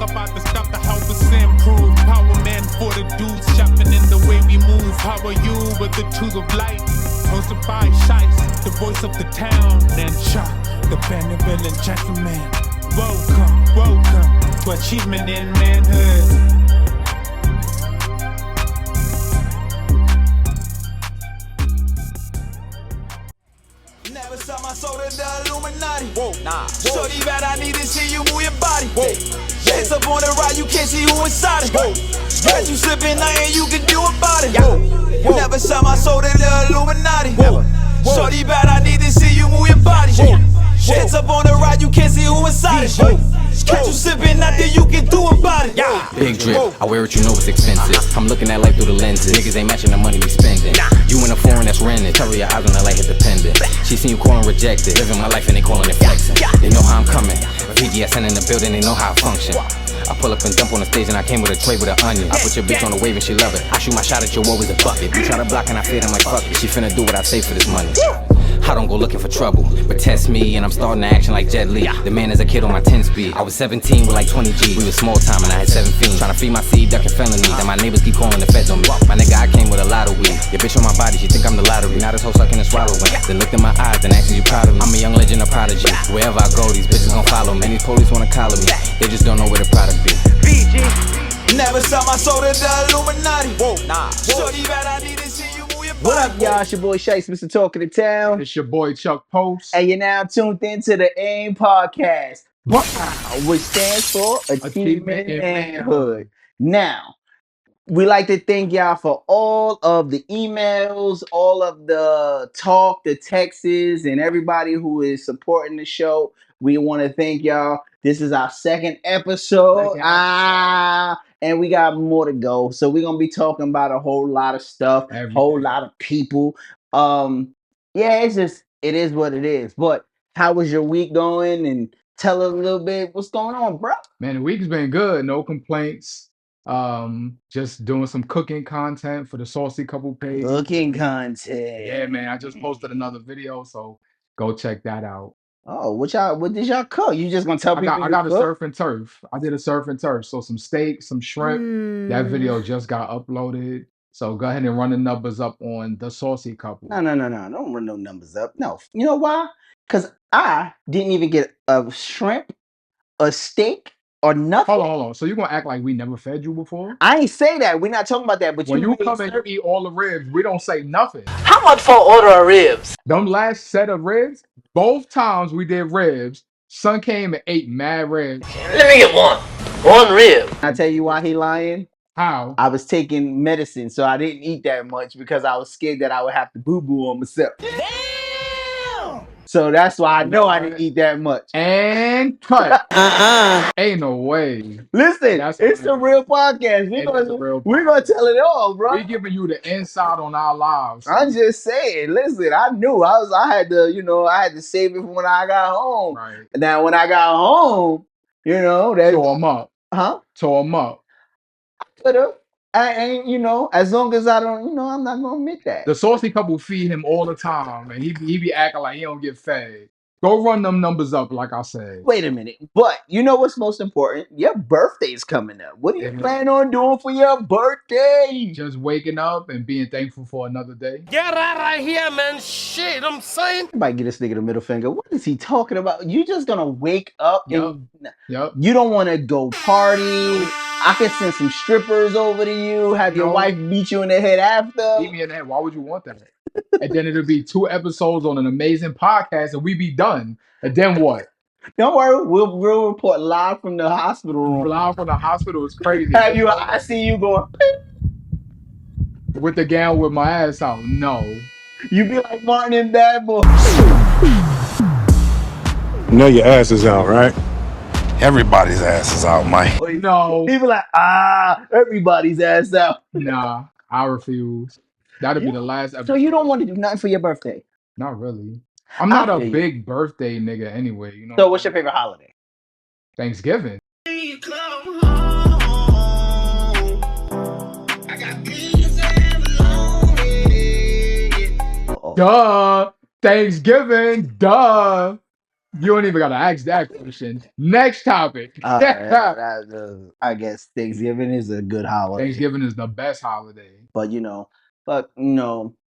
talk about the stuff to help us improve. Power man for the dudes shopping in the way we move. How are you with the tools of light? Hosted by Shice, the voice of the town, and Chuck, the benevolent gentleman. Welcome to achievement in manhood. Never sell my soul to the Illuminati. Whoa, nah. Shorty bad, I need to see you move your body. Whoa. Hands up on the ride, you can't see who inside it. Whoa. Got you slipping, nothing you can do about it. Whoa. Never sell my soul to the Illuminati. Whoa. Shorty bad, I need to see you move your body. Whoa. Hands up on the ride, you can't see who inside it. Got you sipping, nothing you can do about it. Big drip, I wear it, you know it's expensive. I'm looking at life through the lenses. Niggas ain't matching the money we spending. You in a foreign that's rented. Cover your eyes when the light hit the pendant. She seen you calling rejected. Living my life and they calling it flexing. They know how I'm coming. VGSN in the building, they know how I function. I pull up and dump on the stage and I came with a tray with an onion. I put your bitch on the wave and she love it. I shoot my shot at your wall with a bucket. You try to block and I fade, I'm like fuck it. She finna do what I say for this money. I don't go looking for trouble, but test me and I'm starting to action like Jet Li. The man is a kid on my 10 speed. I was 17 with like 20 G's. We was small time and I had 7 fiends. Trying to feed my seed, ducking felonies. And my neighbors keep calling the feds on me. My nigga, I came with a lot of weed. Your bitch on my body, she think I'm the lottery. Now this whole sucking and swallowing. Then looked in my eyes and asked, you proud of me? I'm a young legend, a prodigy. Wherever I go, these bitches gon' follow me. And these police wanna collar me. They just don't know where the product be. BG. Never sell my soul to the Illuminati. Whoa, nah. Shorty bad, I need to see you move your body. What up, y'all? It's your boy Shice, Mr. Talk of the Town. It's your boy Chuck Post. And you're now tuned into the AIM Podcast. Wow, which stands for Achievement in Manhood. Now, we like to thank y'all for all of the emails, all of the talk, the texts, and everybody who is supporting the show. We want to thank y'all. This is our second episode. And we got more to go. So we're gonna be talking about a whole lot of stuff, whole lot of people. Yeah, it is what it is. But how was your week going? And tell us a little bit what's going on, bro. Man, the week's been good. No complaints. Just doing some cooking content for the Saucy Couple page. Cooking content. Yeah, man. I just posted another video, so go check that out. Oh, what did y'all cook? You just gonna tell people? I got a surf and turf. I did a surf and turf. So some steak, some shrimp. That video just got uploaded. So go ahead and run the numbers up on the Saucy Couple. No. Don't run no numbers up. No. You know why? Because I didn't even get a shrimp, a steak, or nothing. Hold on. So you gonna act like we never fed you before? I ain't say that. We're not talking about that. But when you come and eat all the ribs, we don't say nothing. How much for an order of ribs? Them last set of ribs, both times we did ribs, son came and ate mad ribs. Let me get one rib. I tell you why he lying. How? I was taking medicine, so I didn't eat that much because I was scared that I would have to boo-boo on myself. Damn! So that's why I know I didn't eat that much. And cut. Ain't no way. Listen, it's a real podcast. We're gonna tell it all, bro. We're giving you the inside on our lives. I'm just saying. Listen, I knew I had to save it for when I got home. Right. Now when I got home, that tore them up. Huh? Tore them up. Could have. I ain't, as long as I don't, I'm not gonna admit that. The Saucy Couple feed him all the time, and he be acting like he don't get fed. Go run them numbers up, like I said. Wait a minute. But you know what's most important? Your birthday's coming up. What do you plan on doing for your birthday? Just waking up and being thankful for another day. Get out of here, man. Shit, I'm saying. Everybody get this nigga the middle finger. What is he talking about? You just gonna wake up and Yep. You don't want to go party. I can send some strippers over to you. Have your wife beat you in the head after. Beat me in the head. Why would you want that? And then it'll be 2 episodes on an amazing podcast, and we be done. And then what? Don't worry, we'll report live from the hospital room. Live from the hospital is crazy. I see you going with the gown with my ass out. No. You be like Martin and Bad Boy. You know your ass is out, right? Everybody's ass is out, Mike. No. People like, everybody's ass out. Nah, I refuse. That'll be the last episode. So you don't want to do nothing for your birthday? Not really. I'm not a big birthday nigga anyway. So what's your favorite holiday? Thanksgiving. Duh. Thanksgiving. Duh. You don't even gotta ask that question. Next topic. I guess Thanksgiving is a good holiday, Thanksgiving is the best holiday. but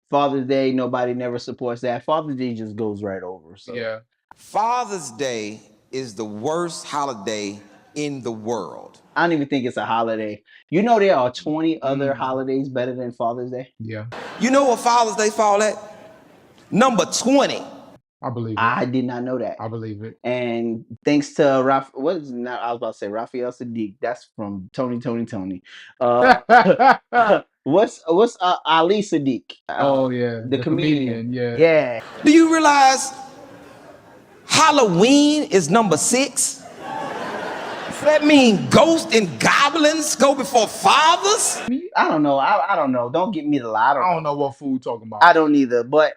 Father's Day, nobody never supports that. Father's Day just goes right over. So Yeah. Father's Day is the worst holiday in the world. I don't even think it's a holiday. There are 20 other holidays better than Father's Day. Yeah. You know what Father's Day fall at? Number 20. I believe it. I did not know that. I believe it. And thanks to I was about to say Raphael Sadiq. That's from Tony. Uh, what's Ali Sadiq? Oh yeah, The the comedian. comedian. Yeah. Yeah, Do you realize Halloween is number 6? Does that mean ghosts and goblins go before fathers? I don't know. I don't know. Don't get me the lie. I don't know what food talking about. I don't either. But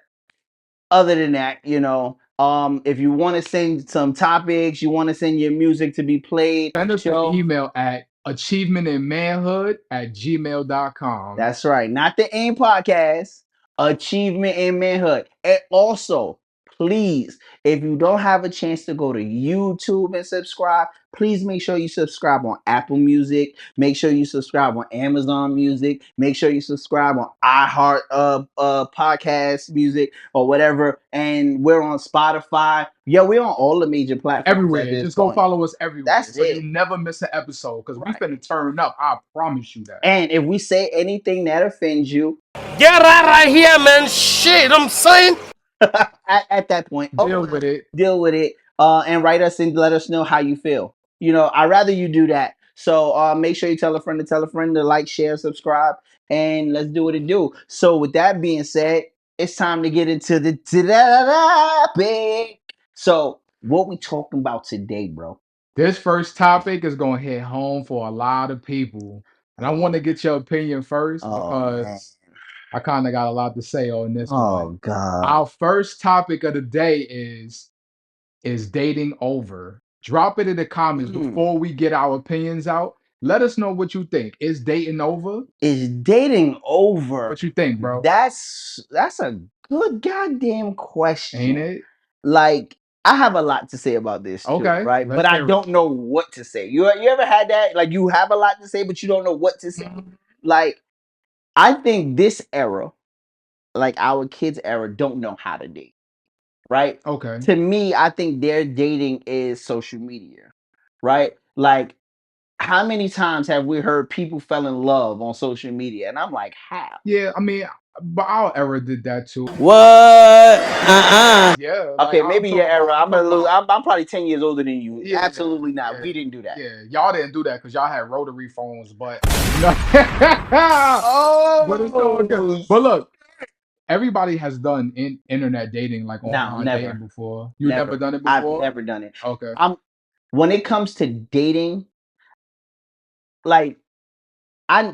other than that, if you want to send some topics, you want to send your music to be played, Send us an email at achievementandmanhood@gmail.com. That's right. Not the AIM podcast, Achievement and Manhood. And also, please, if you don't have a chance to go to YouTube and subscribe, please make sure you subscribe on Apple Music. Make sure you subscribe on Amazon Music. Make sure you subscribe on iHeart podcast music or whatever. And we're on Spotify. Yeah, we're on all the major platforms. Everywhere. Just go follow us everywhere. That's so it. you never miss an episode because we finna turn up. I promise you that. And if we say anything that offends you, Get out of here, man. Shit, I'm saying. at that point, Deal with it. And write us and let us know how you feel. I'd rather you do that. So make sure you tell a friend to like, share, subscribe, and let's do what it do. So with that being said, it's time to get into the topic. So what we talking about today, bro? This first topic is gonna hit home for a lot of people, and I want to get your opinion first because I kind of got a lot to say on this one. Oh God! Our first topic of the day is dating over? Drop it in the comments before we get our opinions out. Let us know what you think. Is dating over? Is dating over? What you think, bro? That's a good goddamn question. Ain't it? Like, I have a lot to say about this too, Okay, right? let's But I hear it. don't know what to say. You ever had that? Like, you have a lot to say, but you don't know what to say. Like, I think this era, like our kids' era, don't know how to date, right? Okay. To me, I think their dating is social media, right? Like, how many times have we heard people fell in love on social media? And I'm like, how? Yeah, I mean, but our era did that too. What? Yeah. Okay, maybe your era. I'm probably 10 years older than you. Yeah, Absolutely not. yeah, We didn't do that. Yeah, y'all didn't do that because y'all had rotary phones, but but it's all good. But look, everybody has done internet dating, like online dating before. You never done it before? I've never done it. Okay. When it comes to dating, like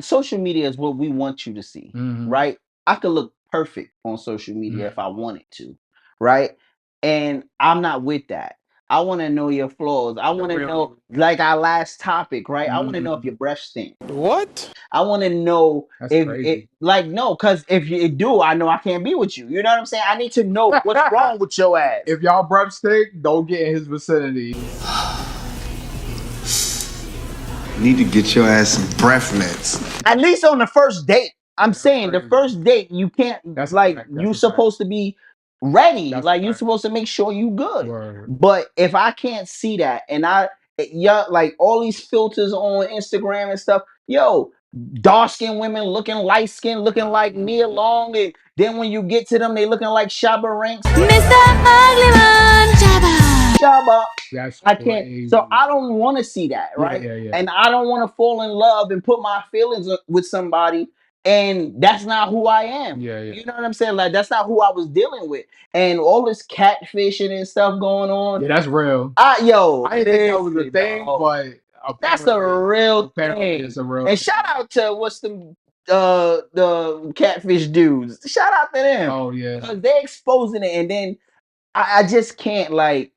social media is what we want you to see, right? I could look perfect on social media if I wanted to, right? And I'm not with that. I want to know your flaws. I want to know, like our last topic, right? I want to know if your breath stink. What? I want to know if crazy. it, like, no, because if you do, I know I can't be with you. You know what I'm saying? I need to know what's wrong with your ass. If y'all breath stink, don't get in his vicinity. Need to get your ass some breath mints. At least on the first date. I'm saying the first date, you can't, you supposed to be ready. Like, you're supposed to make sure you good. Word. But if I can't see that, and like all these filters on Instagram and stuff, dark skinned women looking light skinned, looking like Nia Long, and then when you get to them, they looking like Shabba Ranks. Mr. Ugly Man, Shabba. That's I can't. crazy. So I don't want to see that, right? Yeah. And I don't want to fall in love and put my feelings with somebody, and that's not who I am. Yeah. You know what I'm saying? Like, that's not who I was dealing with, and all this catfishing and stuff going on. Yeah, that's real. I didn't think that was a thing, but that's a real thing. It's a real and thing. shout out to the catfish dudes. Shout out to them. Oh yeah. Because they're exposing it, and then I just can't, like.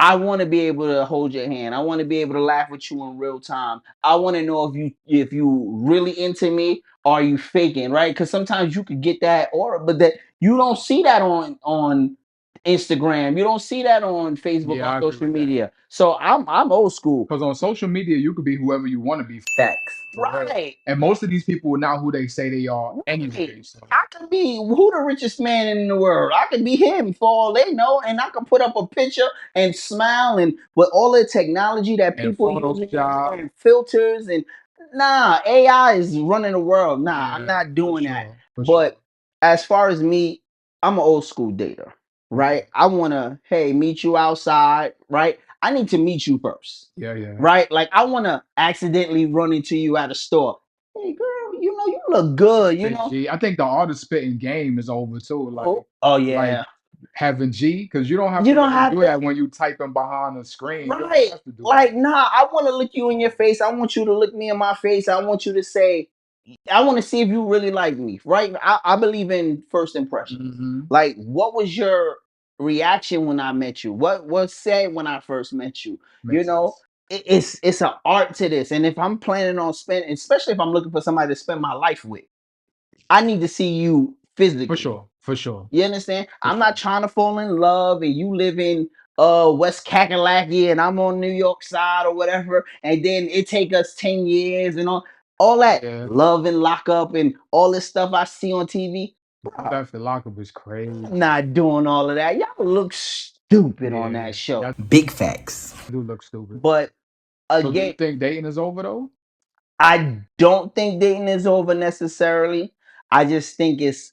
I want to be able to hold your hand. I want to be able to laugh with you in real time. I want to know if you really into me or are you faking, right? Because sometimes you could get that aura, but that you don't see that on Instagram. You don't see that on Facebook Yeah, or I agree social with that. media. So I'm old school. Because on social media, you could be whoever you want to be. Facts. For real. Right. And most of these people are not who they say they are anyway. Right. So I could be who the richest man in the world. I could be him for all they know, and I could put up a picture and smile and with all the technology that and people use Photoshop. and filters and nah, AI is running the world. Nah, I'm Yeah, not for doing that. sure. For sure. But as far as me, I'm an old school dater, right? I wanna, hey, meet you outside, right? I need to meet you first, Yeah, yeah. right? Like I wanna accidentally run into you at a store. Hey girl, you know you look good, you Big know. G. I think the artist spitting game is over too. Oh Like yeah. having G, because you don't have You to don't really have do to, that when you typing behind the screen. You don't right? have to do that. Like, nah, I want to look you in your face. I want you to look me in my face. I want you to say, I want to see if you really like me, right? I believe in first impressions. Mm-hmm. Like, what was your reaction when I met you? What was said when I first met you? You Makes know, sense. it's an art to this. And if I'm planning on spending, especially if I'm looking for somebody to spend my life with, I need to see you For physically. sure. For sure. You understand? For I'm sure. not trying to fall in love and you live in West Kakalaki and I'm on New York side or whatever, and then it take us 10 years and all that Yeah. love and lock up and all this stuff I see on TV. Bro, That lockup is crazy. I'm not doing all of that. Y'all look stupid on Yeah. that show. Y'all Big facts. do look stupid. But So do you again, think dating is over though? I don't think dating is over necessarily. I just think it's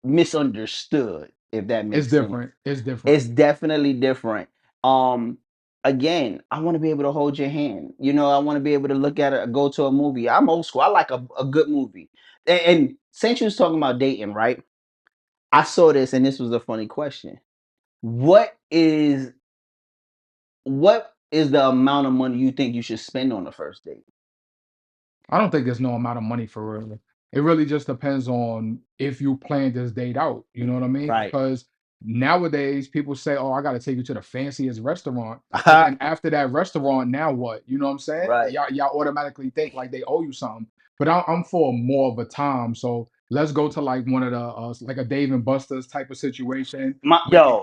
misunderstood, if that It's makes sense. different. It's different. It's definitely different. Um, Again, I want to be able to hold your hand. You know, I want to be able to look at it, go to a movie. I'm old school. I like a good movie. And since you was talking about dating, right? I saw this, and this was a funny question. What is what is the amount of money you think you should spend on the first date? I don't think there's no amount of money for real. It really just depends on if you plan this date out. You know what I mean? Right. Because nowadays people say, "Oh, I got to take you to the fanciest restaurant," but then after that restaurant, now what? You know what I'm saying? Right. Y'all automatically think like they owe you something. But I'm for more of a time, so let's go to like one of the like a Dave and Buster's type of situation.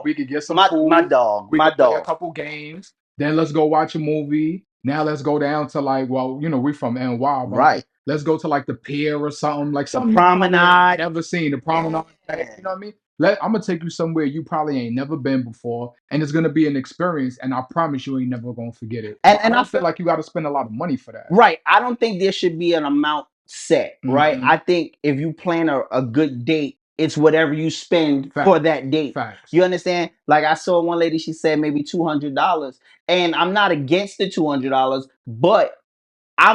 We could get some My food. dog, We my could play a dog. couple games. Then let's go watch a movie. Now let's go down to like, well, we from NY, but like Right. let's go to like the pier or something, like The something you probably ain't promenade. never seen. The promenade, Yeah. you know what I mean? I'm gonna take you somewhere you probably ain't never been before, and it's gonna be an experience, and I promise you ain't never gonna forget it. So I And I don't feel feel like you got to spend a lot of money for that. right. I don't think there should be an amount set, right? Mhm. I think if you plan a good date, it's whatever you spend for Facts. that date. Facts. You understand? Like I saw one lady, she said maybe $200. And I'm not against the $200, but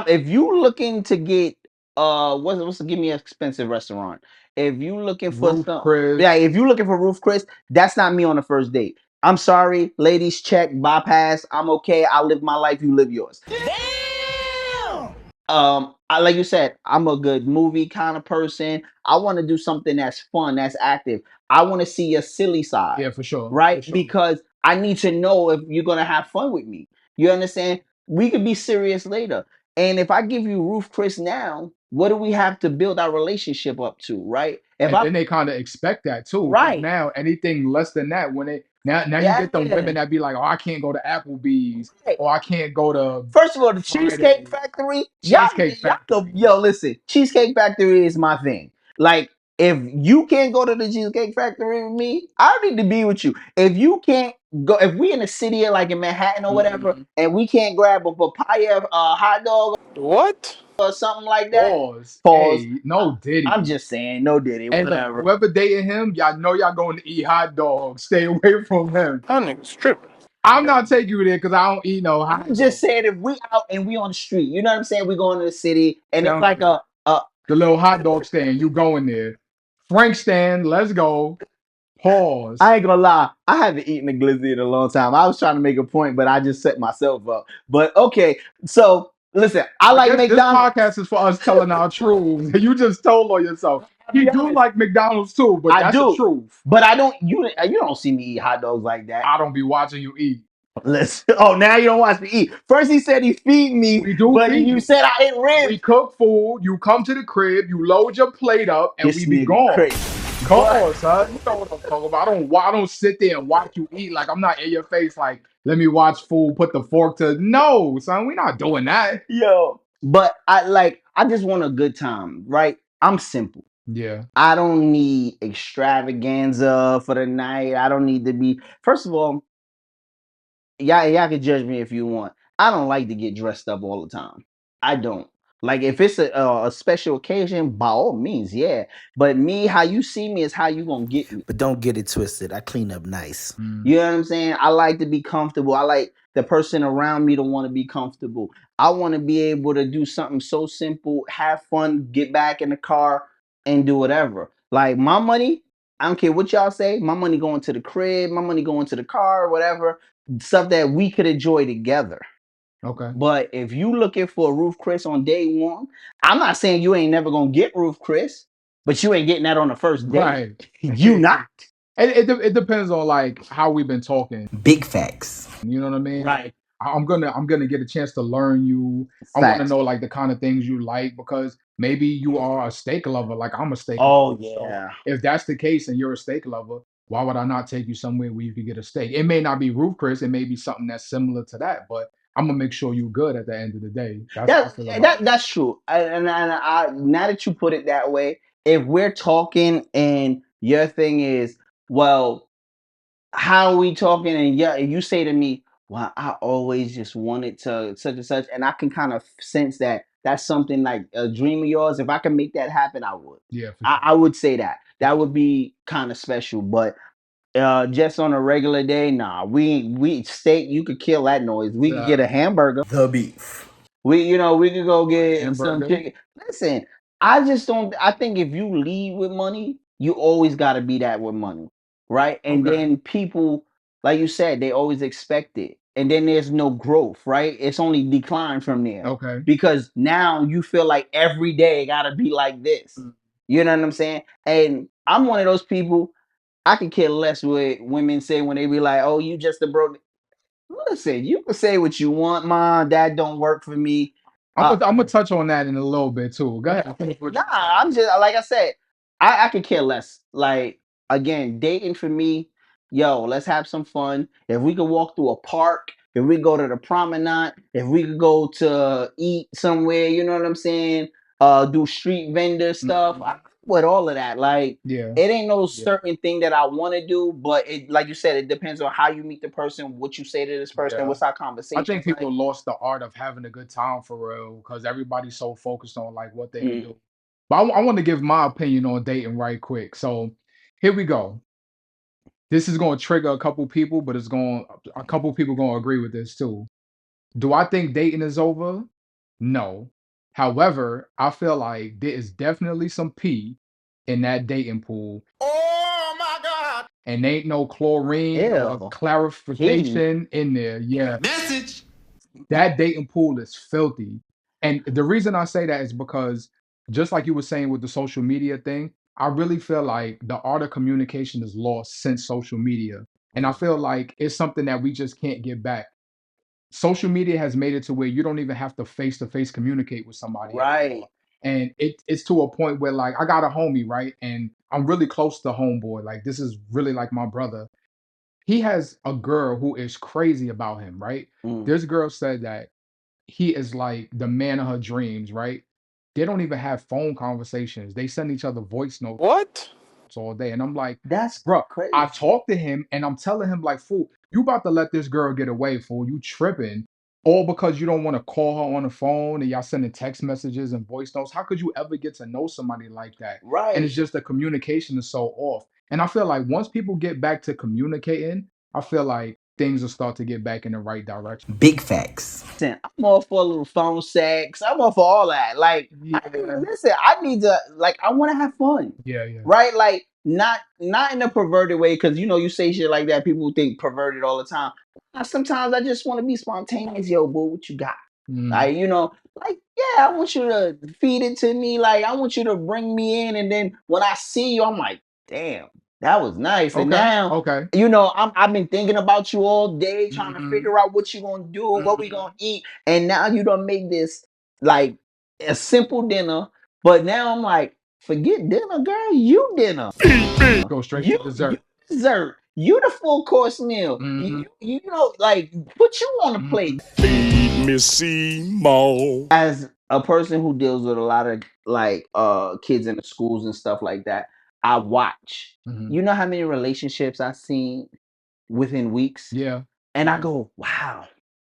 if you looking to get what's give me an expensive restaurant. If you looking for Roof some Chris. yeah, if you looking for Roof Chris, that's not me on the first date. I'm sorry, ladies, check, bypass. I'm okay. I live my life, you live yours. I like you said, I'm a good movie kind of person. I want to do something that's fun, that's active. I want to see a silly side, Yeah, for sure. For right? sure. Because I need to know if you're gonna have fun with me. You understand? We could be serious later. And if I give you Roof Chris now, what do we have to build our relationship up to, right? If And I then they kind of expect that too, because right, now anything less than that, when they now you get them yeah. women that be like, "Oh, I can't go to Applebee's, Right. or I can't go to First of all, the Cheesecake Friday." Factory, Cheesecake Factory. yo, listen, Cheesecake Factory is my thing. Like, if you can't go to the Cheesecake Factory with me, I need to be with you. If you can't go, if we in a city like in Manhattan or whatever, Mhm. and we can't grab a papaya hot dog What? or something like that, Pause. pause. Hey, no I'm Diddy. just saying, no Diddy, And look, whatever. whoever dating him, y'all know y'all going to eat hot dogs. Stay away from him. That nigga's tripping. I'm not taking you there because I don't eat no hot I'm dogs. just saying, if we out and we on the street, you know what I'm saying? We going to the city, and it's Sounds like good. a The little hot dog stand, you going there. Frank stand, let's go. Pause. I ain't gonna lie, I haven't eaten a glizzy in a long time. I was trying to make a point, but I just set myself up. But okay, so listen, I I like guess this McDonald's. podcast is for us telling our truth. You just told on yourself. I'll He be do honest, like McDonald's too, but I that's the do, truth. but I don't. You don't see me eat hot dogs like that. I don't be watching you eat. Listen, oh, now you don't watch me eat. First he said he feed me, We do but feed you you. said I ate We ribs. cook food. You come to the crib. You load your plate up, and we This be nigga gone. crazy. Come on, son. You know what I'm talking about. I don't sit there and watch you eat. Like I'm not in your face. Like let me watch food. Put the fork to. No, son. We're not doing that. Yo, but I just want a good time, right? I'm simple. Yeah. I don't need extravaganza for the night. I don't need to be. First of all, y'all can judge me if you want. I don't like to get dressed up all the time. I don't. Like if it's a special occasion, by all means, yeah. But me, how you see me is how you gonna get me. But don't get it twisted. I clean up nice. You know what I'm saying? I like to be comfortable. I like the person around me to want to be comfortable. I want to be able to do something so simple, have fun, get back in the car, and do whatever. Like my money, I don't care what y'all say. My money going to the crib, my money going to the car, whatever. Stuff that we could enjoy together. Okay. But if you looking for a Roof Chris on day one, I'm not saying you ain't never gonna get Roof Chris, but you ain't getting that on the first date. Right. You not. It depends on like how we've been talking. Big facts. You know what I mean? Right. I'm gonna get a chance to learn you. I want to Facts. know like the kind of things you like because maybe you are a steak lover, like I'm a steak lover. Oh So yeah. if that's the case and you're a steak lover, why would I not take you somewhere where you could get a steak? It may not be Roof Chris, it may be something that's similar to that, but I'm gonna make sure you're good at the end of the day. That's how I feel about it. That's true. And now that you put it that way, if we're talking and your thing is, well, how are we talking? And yeah, you say to me, well, I always just wanted to such and such, and I can kind of sense that that's something like a dream of yours. If I can make that happen, I would. Yeah, for I would say that that would be kind of special, but just on a regular day, nah. We steak. You could kill that noise. We could get sure. a hamburger. The beef. We could go get some Hamburger. chicken. Listen, I just don't. I think if you lead with money, you always got to be that with money, right? And Okay. then people, like you said, they always expect it, and then there's no growth, right? It's only decline from there Okay. because now you feel like every day got to be like this. You know what I'm saying? And I'm one of those people. I could care less what women say when they be like, "Oh, you just a broke." Listen, you can say what you want, mom. That don't work for me. I'm gonna touch on that in a little bit too. Go ahead. Finish what Nah, you saying. I'm just like I said, I could care less. Like again, dating for me, yo, let's have some fun. If we could walk through a park, if we go to the promenade, if we could go to eat somewhere, you know what I'm saying? Do street vendor stuff. Mhm. With all of that. Like Yeah. it ain't no certain thing that I want to do, but it like you said, it depends on how you meet the person, what you say to this person, Yeah. what's our I conversation think like. people lost the art of having a good time for real because everybody's so focused on like what they could Mm, do. But I want to give my opinion on dating right quick. So here we go. This is going to trigger a couple people, but a couple people going to agree with this too. Do I think dating is over? No. However, I feel like there is definitely some pee in that dating pool. Oh my God. And ain't no chlorine or ew. Kitty. clarification in there. Yeah. Message. That dating pool is filthy. And the reason I say that is because just like you were saying with the social media thing, I really feel like the art of communication is lost since social media. And I feel like it's something that we just can't get back. Social media has made it to where you don't even have to face communicate with somebody Right. anymore. And it's to a point where like I got a homie, right? And I'm really close to homeboy. Like this is really like my brother. He has a girl who is crazy about him, right? Mm. This girl said that he is like the man of her dreams, right? They don't even have phone conversations. They send each other voice notes What? all day. And I'm like, That's bro, I crazy. talked to him and I'm telling him, like, fool, you about to let this girl get away, fool. You tripping. All because you don't want to call her on the phone and y'all sending text messages and voice notes. How could you ever get to know somebody like that? And it's Right. just the communication is so off. And I feel like once people get back to communicating, I feel like things will start to get back in the right direction. Big facts. Listen, I'm all for a little phone sex. I'm all for all that. Like, Yeah. listen, I need to like I want to have fun, Yeah, yeah. right? Like, not in a perverted way, because you say shit like that, people think perverted all the time. Sometimes I just want to be spontaneous. Yo, boo, what you got? Mm, Like, like, yeah, I want you to feed it to me. Like, I want you to bring me in, and then when I see you, I'm like, damn, that was nice. And okay. now Okay. I've been thinking about you all day, trying to Mhm, figure out what you gonna do, what we mhm. gonna eat, and now you don't make this like a simple dinner. But now I'm like, Forget dinner, girl. You dinner. Go straight You to dessert. dessert. You the full course meal. You know, like put you on a plate. Feed me Seymour. As a person who deals with a lot of like kids in the schools and stuff like that, I watch. You know how many relationships I've seen within weeks? Yeah. And I go, wow.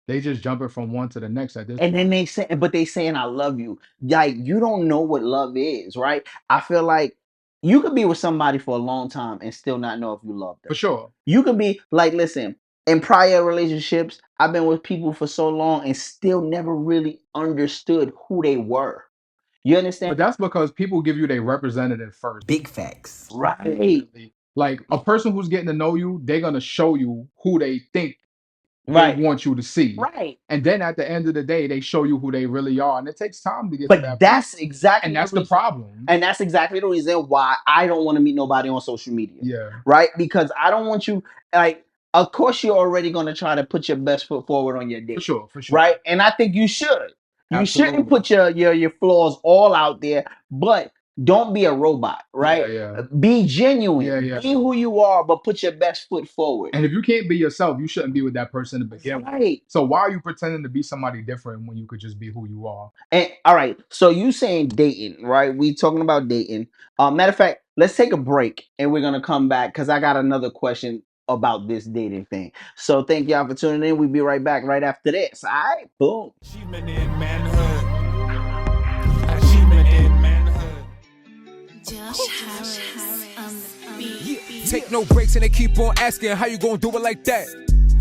They just jumping from one to the next at this And point. then they say, but they saying I love you. Like you don't know what love is, right? I feel like you could be with somebody for a long time and still not know if you love them. For sure. You could be like, listen, in prior relationships, I've been with people for so long and still never really understood who they were. You understand? But that's because people give you their representative first. Big facts. Right. Like a person who's getting to know you, they're gonna show you who they think Right. they want you to see. Right. And then at the end of the day, they show you who they really are. And it takes time to get to But that that's point. exactly And that's the the problem. And that's exactly the reason why I don't want to meet nobody on social media. Yeah. Right? Because I don't want you like of course you're already going to try to put your best foot forward on your date. For sure, for sure. Right? And I think you should. You shouldn't Absolutely. put your flaws all out there, but don't be a robot, right? Yeah. Be genuine. Yeah. Be who you are, but put your best foot forward. And if you can't be yourself, you shouldn't be with that person to begin with. Right. So why are you pretending to be somebody different when you could just be who you are? And all right, so you saying dating, right? We talking about dating. Matter of fact, let's take a break and we're gonna come back because I got another question about this dating thing. So thank y'all for tuning in. We'll be right back right after this. All right, boom. Achievement in manhood. Achievement in manhood. Josh Harris on the beat. Take no breaks and they keep on asking how you gon' do it like that.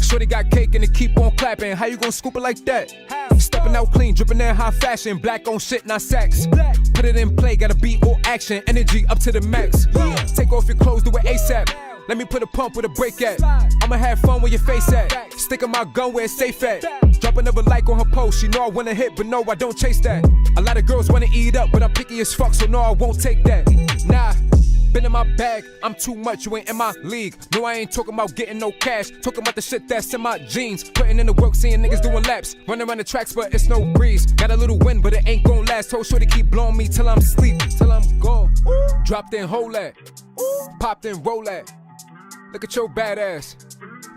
Shorty got cake and they keep on clapping. How you gon' scoop it like that? Stepping out clean, dripping in high fashion. Black on shit, not sex. Put it in play, gotta be all action. Energy up to the max. Take off your clothes, do it ASAP. Let me put a pump with a break at. I'ma have fun where your face at. Sticking my gun where it's safe at. Drop another like on her post. She know I wanna hit, but no, I don't chase that. A lot of girls wanna eat up, but I'm picky as fuck, so no, I won't take that. Nah. Been in my bag, I'm too much, you ain't in my league. No, I ain't talking about getting no cash, talking about the shit that's in my jeans. Putting in the work, seeing niggas doing laps, running around the tracks, but it's no breeze. Got a little wind, but it ain't gon' last. Told sure to keep blowing me till I'm asleep, till I'm gone. Dropped in, hold that, popped in, roll that. Look at your badass,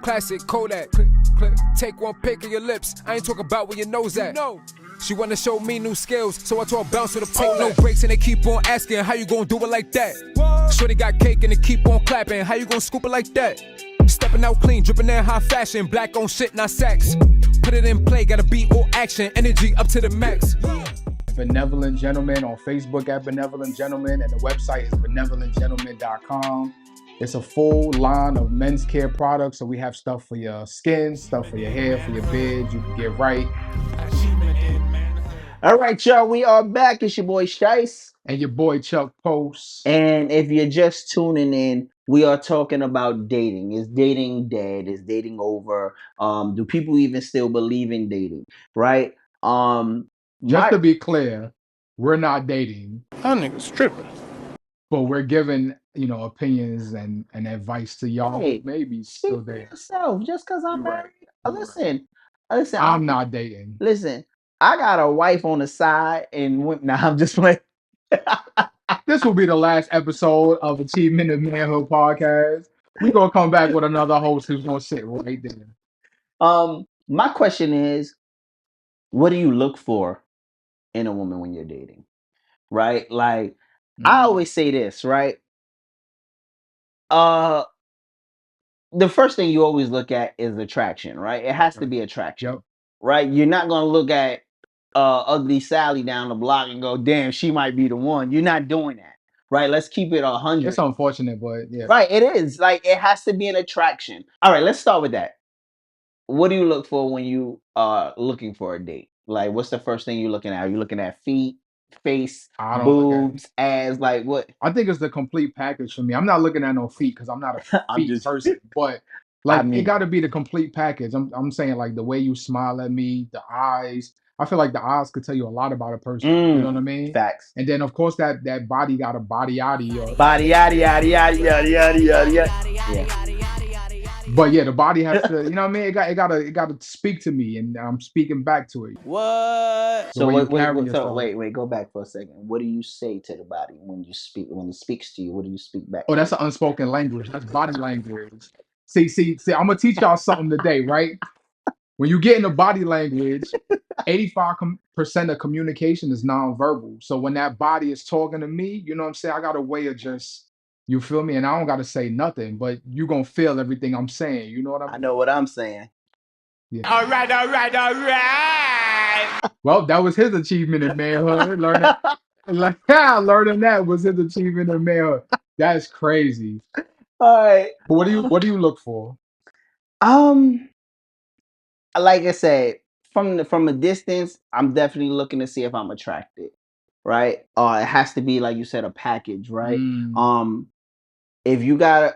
classic Kodak. Click, click. Take one pic of your lips, I ain't talking about where your nose at. No. She wanna show me new skills, so I told her bounce to the pole. Take no breaks and they keep on asking, how you gon' do it like that? Shorty got cake and they keep on clapping, how you gon' scoop it like that? Stepping out clean, dripping in high fashion, black on shit, not sex. Put it in play, gotta be all action, energy up to the max. Benevolent Gentleman on Facebook at Benevolent Gentleman, and the website is benevolentgentleman.com. It's a full line of men's care products, so we have stuff for your skin, stuff for your hair, for your beard. You can get right. All right, y'all, we are back. It's your boy Shice. And your boy Chuck Post. And if you're just tuning in, we are talking about dating. Is dating dead? Is dating over? Do people even still believe in dating? Right? Just to be clear, we're not dating. That nigga's tripping. But we're giving, opinions and advice to y'all who maybe still dating. Yourself, just because I'm married. Listen, I'm not dating. Listen, I got a wife on the side, and now I'm just playing. This will be the last episode of Achievement of Manhood podcast. We're gonna come back with another host who's gonna sit right there. My question is, what do you look for in a woman when you're dating? Right? Like, I always say this, right? The first thing you always look at is attraction, right? It has to be attraction. Right? You're not gonna look at ugly Sally down the block and go, damn, she might be the one. You're not doing that. Right? Let's keep it 100. It's unfortunate, but yeah. Right, it is. Like, it has to be an attraction. All right, let's start with that. What do you look for when you are looking for a date? Like, what's the first thing you're looking at? Are you looking at feet, face, boobs, ass? Like, what? I think it's the complete package for me. I'm not looking at no feet because I'm not a feet person, but it got to be the complete package. I'm saying, like, the way you smile at me, the eyes. I feel like the eyes could tell you a lot about a person. You know what I mean? Facts. And then, of course, that body got a body yaddy. Body yaddy yaddy yaddy yaddy yaddy yaddy. Yeah. But yeah, the body has to, you know what I mean? It gotta speak to me, and I'm speaking back to it. What? The So way you wait, carry so yourself. wait, go back for a second. What do you say to the body when you speak? When it speaks to you, what do you speak back Oh, to that's it? an unspoken language. That's body language. See. I'm gonna teach y'all something today, right? When you get into body language, 85% of communication is nonverbal. So when that body is talking to me, you know what I'm saying? I got a way of just, you feel me? And I don't got to say nothing, but you going to feel everything I'm saying. You know what I I mean? know what I'm saying. Yeah. All right, all right, all right. Well, that was his achievement in manhood. Learning that was his achievement in manhood. That's crazy. All right. But what do you look for? Um, like I said, from a distance, I'm definitely looking to see if I'm attracted, right? It has to be like you said, a package, right? Mm, Um, if you got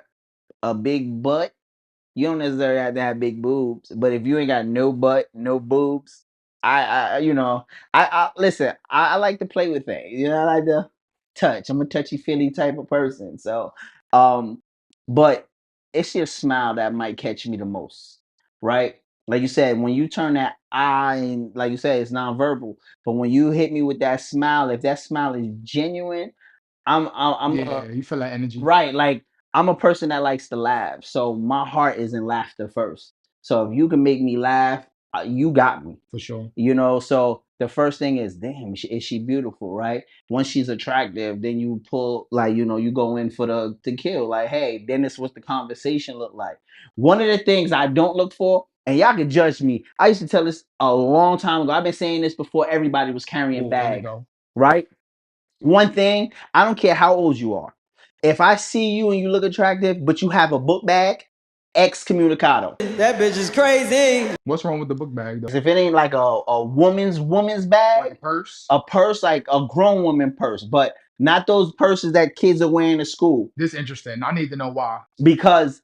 a big butt, you don't necessarily have to have big boobs, but if you ain't got no butt, no boobs, I listen. I like to play with things. You know, I like to touch. I'm a touchy feely type of person. So, but it's your smile that might catch me the most, right? Like you said, when you turn that eye, and like you said, it's nonverbal. But when you hit me with that smile, if that smile is genuine, I'm yeah, you feel that energy right. Like I'm a person that likes to laugh, so my heart is in laughter first. So if you can make me laugh, you got me. for sure. You know. So the first thing is, damn, is she beautiful, right? Once she's attractive, then you pull like you go in for the kill. Like, hey, then this what the conversation look like. One of the things I don't look for, and y'all can judge me. I used to tell this a long time ago. I've been saying this before everybody was carrying Oh, here we bags, go. right? One thing, I don't care how old you are. If I see you and you look attractive, but you have a book bag, excommunicado. That bitch is crazy. What's wrong with the book bag though? If it ain't like a woman's Like a bag, purse? a purse like a grown woman purse, but not those purses that kids are wearing to school. This interesting. I need to know why. Because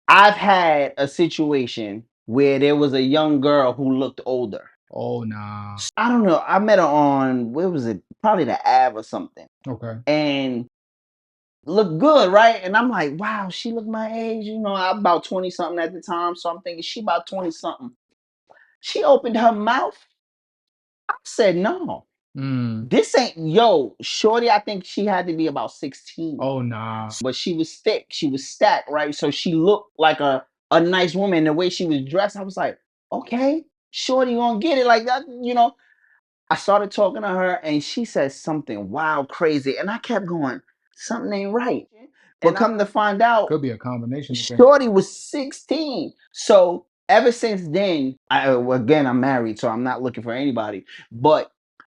I've had a situation where there was a young girl who looked older. Oh nah. I don't know. I met her on where was it? Probably the Ave or something. Okay. And look good, right? And I'm like, wow, she look my age. You know, I'm about 20 something at the time. So I'm thinking she about 20 something. She opened her mouth. I said, no, Mm. this ain't shorty. I think she had to be about 16. Oh nah. But she was thick. She was stacked, right? So she looked like a nice woman. The way she was dressed, I was like, okay, shorty gonna get it like that. I started talking to her and she said something wild, crazy. And I kept going, something ain't right. But come to find out, Could be a combination of things. Shorty was 16. So ever since then, again, I'm married, so I'm not looking for anybody. But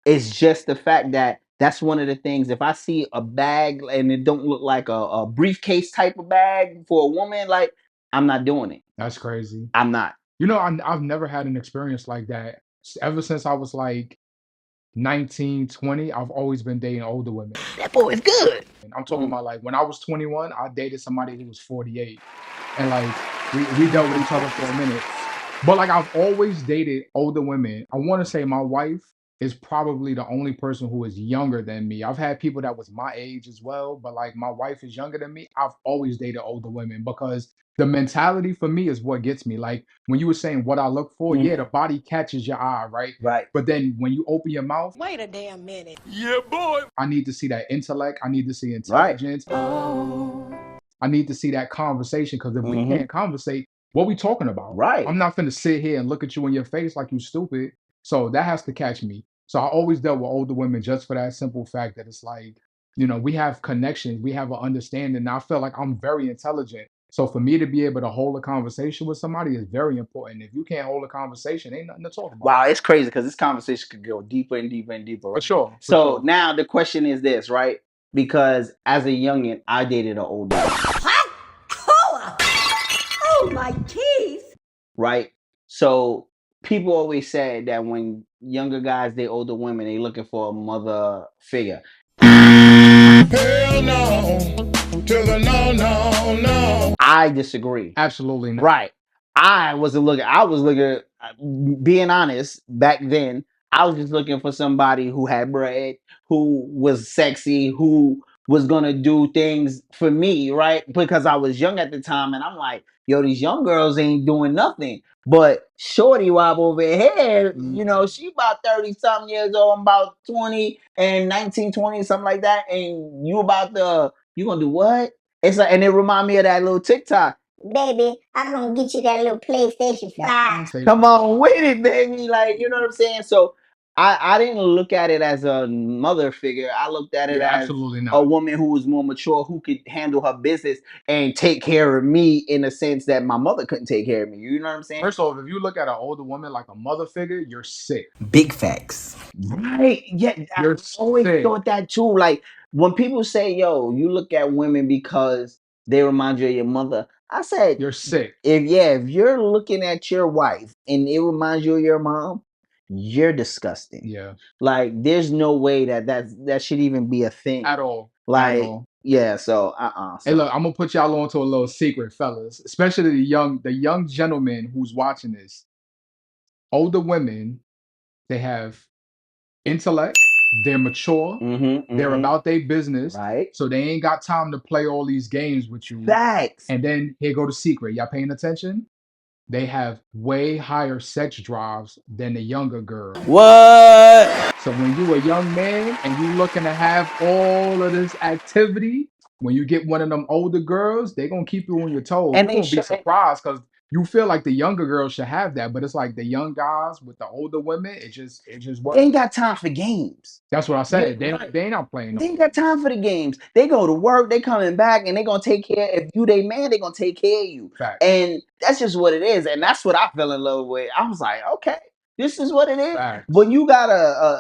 it's just the fact that that's one of the things. If I see a bag and it don't look like a briefcase type of bag for a woman, like I'm not doing it. That's crazy. I'm not. You know, I've never had an experience like that. Ever since I was like 19, 20, I've always been dating older women. That boy is good. And I'm talking about like when I was 21, I dated somebody who was 48. And like we dealt with each other for a minute. But like I've always dated older women. I want to say my wife is probably the only person who is younger than me. I've had people that was my age as well, but like my wife is younger than me. I've always dated older women because the mentality for me is what gets me. Like when you were saying what I look for, yeah, the body catches your eye, right? Right. But then when you open your mouth, Wait a damn minute. Yeah, boy. I need to see that intellect. I need to see Right. intelligence. I need to see that conversation because if we can't conversate, what we talking about? Right. I'm not finna sit here and look at you in your face like you stupid. So that has to catch me. So I always dealt with older women just for that simple fact that it's like, we have connections, we have an understanding. And I feel like I'm very intelligent. So for me to be able to hold a conversation with somebody is very important. If you can't hold a conversation, ain't nothing to talk about. Wow, it's crazy because this conversation could go deeper and deeper and deeper. For Right? sure. For So sure. now the question is this, right? Because as a youngin, I dated an older woman, Oh, my teeth. right? So people always said that when younger guys date older women, they looking for a mother figure. Hell no. To the no. I disagree. Absolutely not. Right. I was looking, being honest, back then, I was just looking for somebody who had bread, who was sexy, who was gonna do things for me, right? Because I was young at the time, and I'm like, yo, these young girls ain't doing nothing. But Shorty Wop over here, you know, she about 30 something years old, I'm about 20 and 19, 20, something like that. And you gonna do what? It's like, and it remind me of that little TikTok. Baby, I'm gonna get you that little PlayStation 5. Come on with it, baby. Like, you know what I'm saying? So I didn't look at it as a mother figure. I looked at it Yeah, as absolutely a not. woman who was more mature, who could handle her business and take care of me in a sense that my mother couldn't take care of me. You know what I'm saying? First off, if you look at an older woman like a mother figure, you're sick. Big facts. Right. Yeah. I You're always sick. thought that too. Like when people say, yo, you look at women because they remind you of your mother. I said, You're sick. if you're looking at your wife and it reminds you of your mom, you're disgusting. Yeah. Like there's no way that should even be a thing. At all. At Like, all. yeah, so Hey, so look, I'm gonna put y'all on to a little secret, fellas. Especially the young gentleman who's watching this. Older women, they have intellect, they're mature, they're about their business, right. so they ain't got time to play all these games with you. Facts. And then here go the secret. Y'all paying attention? They have way higher sex drives than the younger girl. What? So when you a young man and you looking to have all of this activity, when you get one of them older girls, they gonna keep you on your toes. And You're they gonna be surprised because you feel like the younger girls should have that, but it's like the young guys with the older women, it just they ain't works. got time for games. That's what I Yeah, said. They ain't not playing no they ain't more. got time for the games. They go to work, they coming back, and they gonna take care. If you they man, they gonna take care of you. Facts. And that's just what it is. And that's what I fell in love with. I was like, okay, this is what it is. Facts. When you got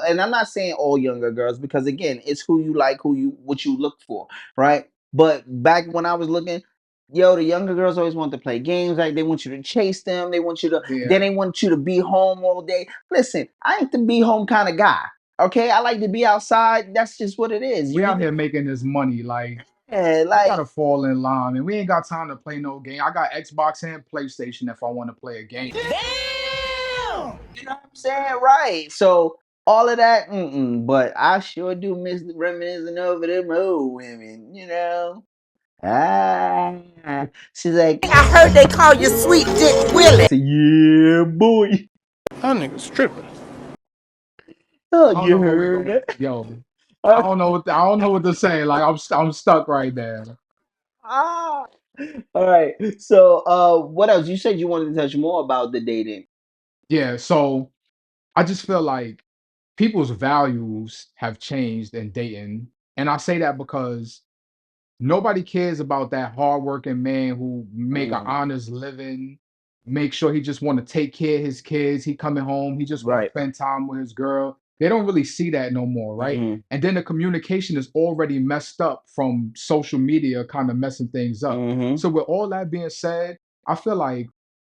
and I'm not saying all younger girls because again, it's who you like, what you look for, right? But back when I was looking, yo, the younger girls always want to play games. Like they want you to chase them. They want you to. Yeah. Then they want you to be home all day. Listen, I ain't the be home kind of guy. Okay, I like to be outside. That's just what it is. We You out here making this money. Like yeah, you like gotta fall in line, and we ain't got time to play no game. I got Xbox and PlayStation if I want to play a game. damn. You know what I'm saying? Right. So all of that, but I sure do miss reminiscing over them old women, you know. She's like, I heard they call you Sweet Dick Willie. yeah, boy. That nigga's tripping. Oh, I don't you know where we heard going. it. Yo, I don't know what to say. Like I'm stuck right there. Ah. All right. So, what else? You said you wanted to touch more about the dating. Yeah, so I just feel like people's values have changed in dating, and I say that because nobody cares about that hardworking man who make an honest living, make sure he just want to take care of his kids. He coming home, he just want to Right. spend time with his girl. They don't really see that no more, right? And then the communication is already messed up from social media, kind of messing things up. So with all that being said, I feel like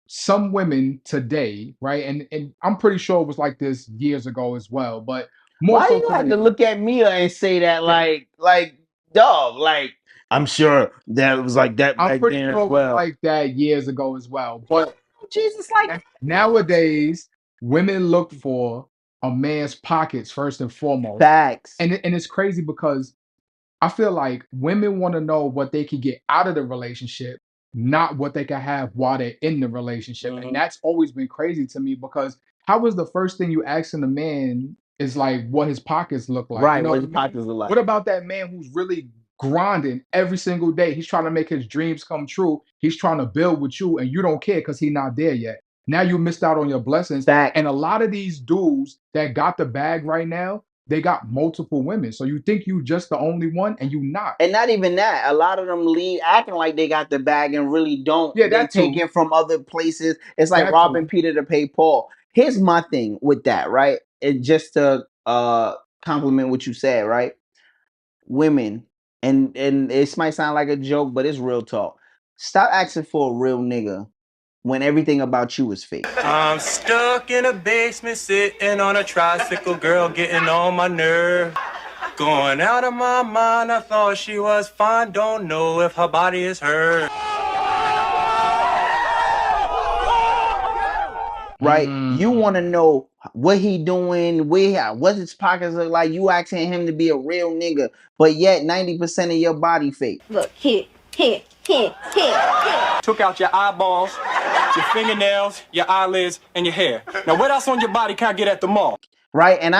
some women today, right? And I'm pretty sure it was like this years ago as well, but more Why so you have to today. look at Mia and say that like dog? Like I'm sure that it was like that I'm back pretty then sure as it was well. like that years ago as well. But Jesus, like nowadays, women look for a man's pockets first and foremost. facts. And it's crazy because I feel like women want to know what they can get out of the relationship, not what they can have while they're in the relationship. And that's always been crazy to me because how is the first thing you asking a man is like what his pockets look like? You Right, know what what his I mean? pockets are like. What about that man who's really grinding every single day? He's trying to make his dreams come true. He's trying to build with you, and you don't care because he's not there yet. Now you missed out on your blessings. Facts. And a lot of these dudes that got the bag right now, they got multiple women. So you think you just the only one, and you not. And not even that. A lot of them leave acting like they got the bag and really don't. Yeah, They that take too. it from other places. It's like That robbing too. Peter to pay Paul. Here's my thing with that, right? It just to compliment what you said, right? Women, and this might sound like a joke, but it's real talk. Stop asking for a real nigga when everything about you is fake. I'm stuck in a basement sitting on a tricycle, girl getting on my nerve. Going out of my mind, I thought she was fine, don't know if her body is hers. right? You want to know what he doing, what his pockets look like. You asking him to be a real nigga, but yet 90% of your body fake. Look, here, here, here, here. Took out your eyeballs, your fingernails, your eyelids, and your hair. Now, what else on your body can I get at the mall? Right, and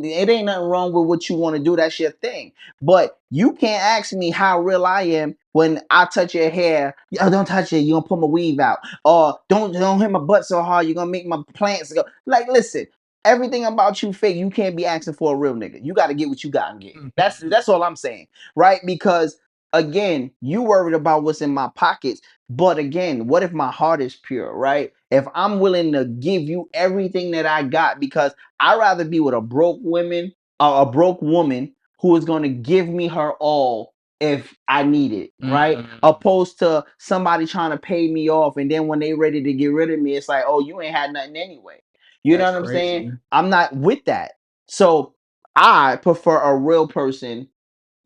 it ain't nothing wrong with what you want to do. That's your thing. But you can't ask me how real I am when I touch your hair. Oh, don't touch it. You're gonna pull my weave out. Or don't hit my butt so hard. You're gonna make my plants go. Like, listen, everything about you fake. You can't be asking for a real nigga. You got to get what you got and get. That's all I'm saying, right? Because again, you worried about what's in my pockets. But again, what if my heart is pure, right? If I'm willing to give you everything that I got, because I'd rather be with a broke woman who is going to give me her all if I need it, right? Opposed to somebody trying to pay me off, and then when they ready to get rid of me, it's like, oh, you ain't had nothing anyway. You know what I'm saying? I'm not with that. So I prefer a real person,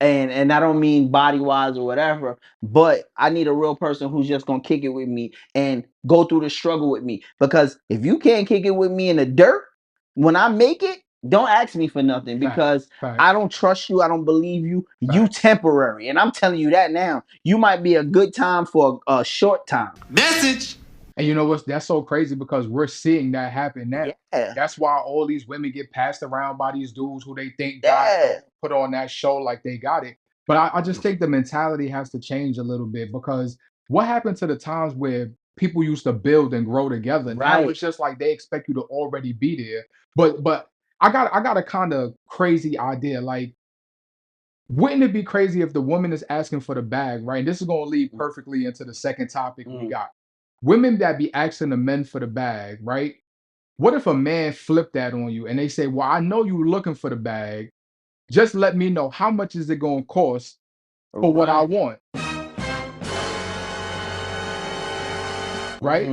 and I don't mean body wise or whatever, but I need a real person who's just gonna kick it with me and go through the struggle with me. Because if you can't kick it with me in the dirt, when I make it, don't ask me for nothing because I don't trust you. I don't believe you. You temporary, and I'm telling you that now. You might be a good time for a short time. Message. And you know what's that's so crazy because we're seeing that happen now. Yeah. That's why all these women get passed around by these dudes who they think Yeah. got put on that show like they got it. But I just think the mentality has to change a little bit because what happened to the times where people used to build and grow together? Now Right. it's just like they expect you to already be there. But I got a kind of crazy idea. Like, wouldn't it be crazy if the woman is asking for the bag, right? And this is gonna lead perfectly into the second topic we got. Women that be asking the men for the bag, right? What if a man flipped that on you and they say, well, I know you looking for the bag. Just let me know how much is it gonna cost for what I want. Right?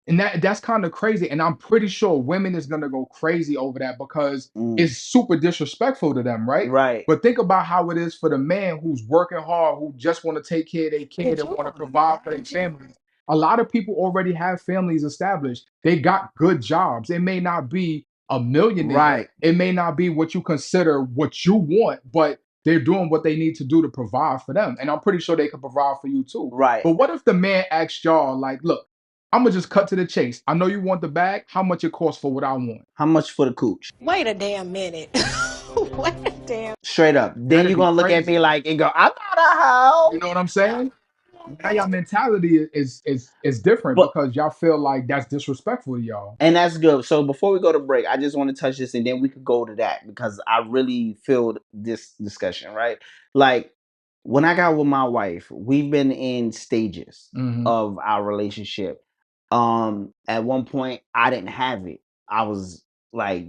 And that's kind of crazy. And I'm pretty sure women is gonna go crazy over that because it's super disrespectful to them, right? Right. But think about how it is for the man who's working hard, who just want to take care of their kid and want to provide for their families. A lot of people already have families established. They got good jobs. It may not be a millionaire. Right. It may not be what you consider what you want, but they're doing what they need to do to provide for them. And I'm pretty sure they can provide for you too. Right. But what if the man asked y'all, like, look, I'm gonna just cut to the chase. I know you want the bag. How much it costs for what I want? How much for the cooch? Wait a damn minute. Wait a damn. Straight up. Then That'd you're be gonna look at crazy. me like and go, I'm not a hoe. You know what I'm saying? Now y'all mentality is different But because y'all feel like that's disrespectful to y'all. and that's good. So before we go to break, I just want to touch this and then we could go to that because I really feel this discussion, right? Like when I got with my wife, we've been in stages of our relationship. At one point I didn't have it. I was like,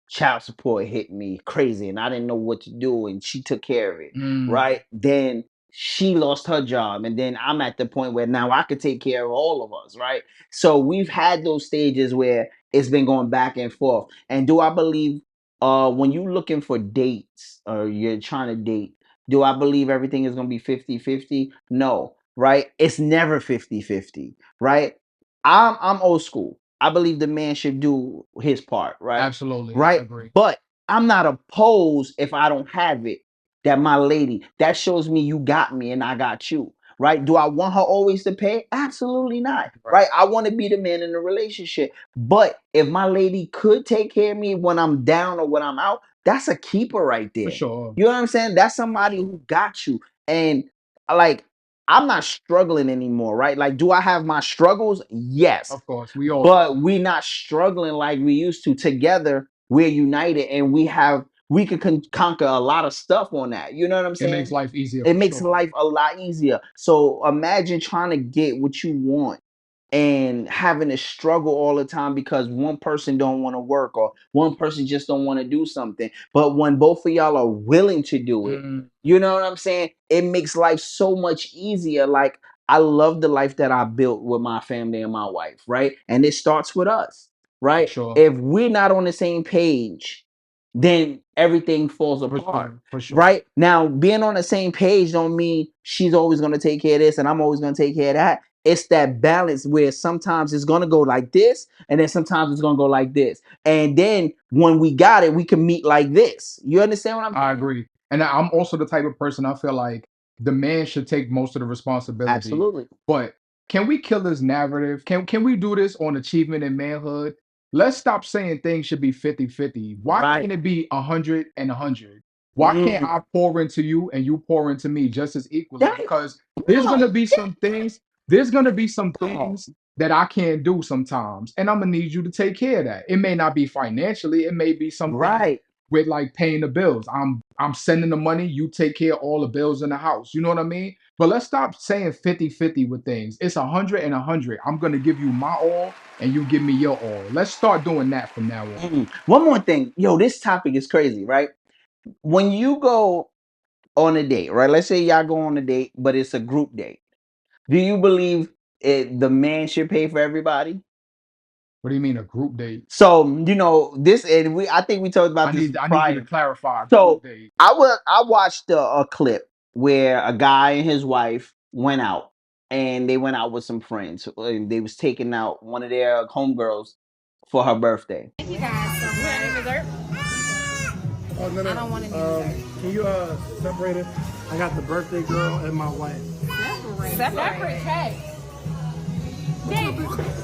child support hit me crazy and I didn't know what to do and she took care of it, right? Then she lost her job and then I'm at the point where now I could take care of all of us, right? So we've had those stages where it's been going back and forth. And do I believe when you looking for dates or you're trying to date, do I believe everything is going to be 50-50? No, right? It's never 50-50, right? I'm old school. I believe the man should do his part, right? Absolutely. I Right? agree. But I'm not opposed if I don't have it. That my lady, that shows me you got me and I got you. Right? Do I want her always to pay? Absolutely not. Right? I want to be the man in the relationship. But if my lady could take care of me when I'm down or when I'm out, that's a keeper right there. For sure. You know what I'm saying? That's somebody who got you. And like I'm not struggling anymore, right? Like, do I have my struggles? Yes. Of course. We all But we not struggling like we used to. Together, we're united and we can conquer a lot of stuff on that. You know what I'm it saying? makes life easier. It for makes sure. life a lot easier. So imagine trying to get what you want and having to struggle all the time because one person don't want to work or one person just don't want to do something. But when both of y'all are willing to do it, you know what I'm saying? It makes life so much easier. Like I love the life that I built with my family and my wife, right? And it starts with us, right? Sure. If we're not on the same page, then everything falls apart. For sure. Right? Now, being on the same page don't mean she's always gonna take care of this and I'm always gonna take care of that. it's that balance where sometimes it's gonna go like this, and then sometimes it's gonna go like this. And then when we got it, we can meet like this. You understand what I'm I saying? agree. And I'm also the type of person I feel like the man should take most of the responsibility. Absolutely. But can we kill this narrative? Can we do this on achievement and manhood? Let's stop saying things should be 50-50. Why Right. can't it be 100 and 100? Why can't Mm. I pour into you and you pour into me just as equally? That- Because there's gonna be some Oh, things that I can't do sometimes. And I'm gonna need you to take care of that. It may not be financially, it may be something right. with like paying the bills. I'm sending the money, you take care of all the bills in the house. You know what I mean? But let's stop saying 50-50 with things. It's 100 and 100. I'm going to give you my all and you give me your all. Let's start doing that from now on. One more thing. Yo, this topic is crazy, right? When you go on a date, right? Let's say y'all go on a date, but it's a group date. Do you believe the man should pay for everybody? What do you mean a group date? So this, and I think we talked about this I need you to prior. clarify a group So date. I watched a clip where a guy and his wife went out, and they went out with some friends, and they was taking out one of their homegirls for her birthday. Thank you guys so much. Any dessert? Oh, no, no. I don't want any dessert. Can you separate it? I got the birthday girl and my wife. Separate cake. Dave,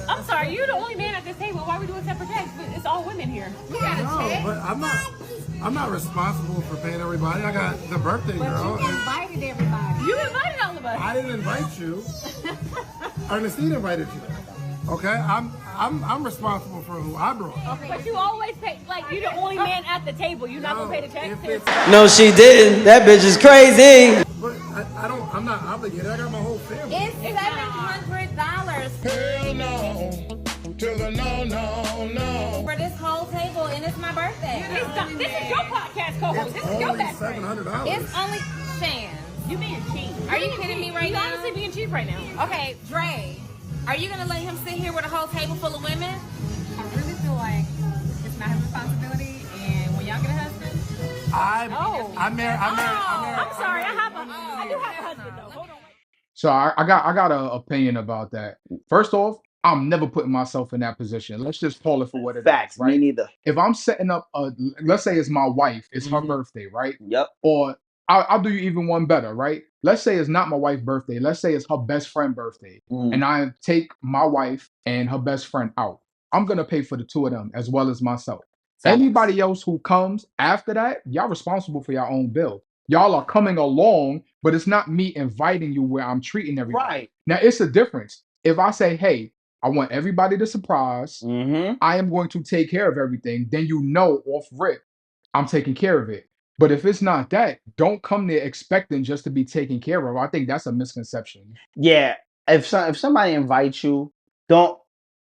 I'm sorry, you're the only man at this table. Why are we doing separate checks? It's all women here. No, but I'm not responsible for paying everybody. I got the birthday girl. You invited everybody. You invited all of us. I didn't invite you. Ernestine invited you. Okay, I'm responsible for who I brought. Okay. But you always pay, like, you're the only man at the table. You're not going to pay the checks? No, she didn't. That bitch is crazy. But I'm not obligated. I got my whole family. It's $700 Hell no. To the no, no, no. for this whole table, and it's my birthday. This is your podcast co-host. This is your best friend. $700. It's only Shan. You being cheap. Are you kidding me right you now? You honestly being cheap right now. Okay, Dre, are you gonna let him sit here with a whole table full of women? I really feel like it's not his responsibility, and when y'all get a husband, I'm married. I'm sorry. I do have a husband though. Hold on. So I got an opinion about that. First off, I'm never putting myself in that position. Let's just call it for what it is, Facts. Me right? neither. If I'm setting up let's say it's my wife, it's her birthday, right? Yep. Or I'll do you even one better, right? Let's say it's not my wife's birthday. Let's say it's her best friend birthday, and I take my wife and her best friend out. I'm gonna pay for the two of them as well as myself. Facts. Anybody else who comes after that, y'all responsible for your own bill. Y'all are coming along, but it's not me inviting you where I'm treating everybody. Right. Now it's a difference. If I say, hey, I want everybody to surprise, I am going to take care of everything, then you know off rip, I'm taking care of it. But if it's not that, don't come there expecting just to be taken care of. I think that's a misconception. Yeah. If somebody invites you, don't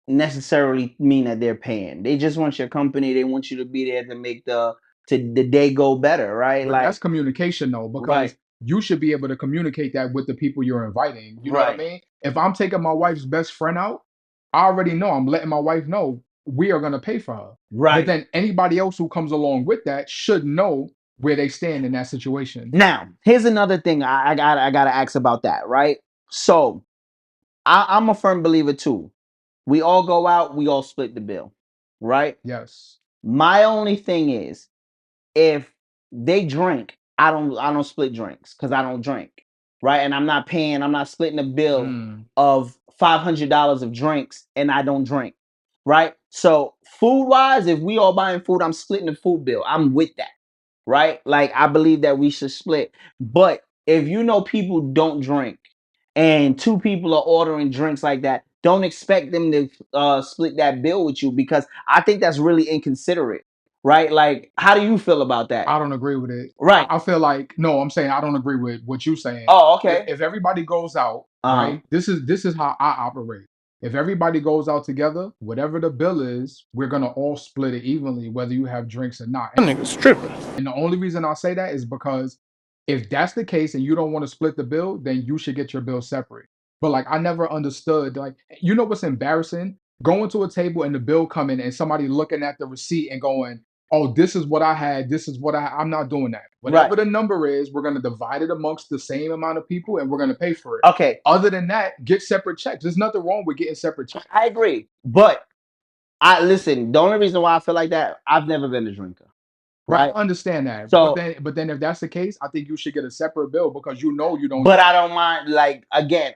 necessarily mean that they're paying. They just want your company. They want you to be there to make the day go better, right? But Like, that's communication though, because right. you should be able to communicate that with the people you're inviting. You know what I Right. mean? If I'm taking my wife's best friend out, I already know I'm letting my wife know we are gonna pay for her. Right. But then anybody else who comes along with that should know where they stand in that situation. Now, here's another thing I gotta ask about that, right? So I'm a firm believer too. We all go out, we all split the bill, right? Yes. My only thing is, if they drink, I don't split drinks because I don't drink, right? And I'm not splitting a bill of $500 of drinks, and I don't drink, right? So food wise, if we all buying food, I'm splitting the food bill. I'm with that, right? Like, I believe that we should split. But if you know people don't drink and two people are ordering drinks like that, don't expect them to split that bill with you, because I think that's really inconsiderate, right? Like, how do you feel about that? I don't agree with it. Right. I feel like no, I'm saying I don't agree with what you're saying. Oh, okay. If everybody goes out, right? This is how I operate. If everybody goes out together, whatever the bill is, we're gonna all split it evenly, whether you have drinks or not. That nigga's tripping. And the only reason I say that is because if that's the case and you don't want to split the bill, then you should get your bill separate. But like I never understood, like you know what's embarrassing? Going to a table and the bill coming and somebody looking at the receipt and going, oh, this is what I had, this is what I'm not doing that. Whatever the number is, we're gonna divide it amongst the same amount of people and we're gonna pay for it. Okay. Other than that, get separate checks. There's nothing wrong with getting separate checks. I agree. But I listen, the only reason why I feel like that, I've never been a drinker. Right, Right. I understand that. So, but then if that's the case, I think you should get a separate bill because you know you don't. but I don't mind. Like again,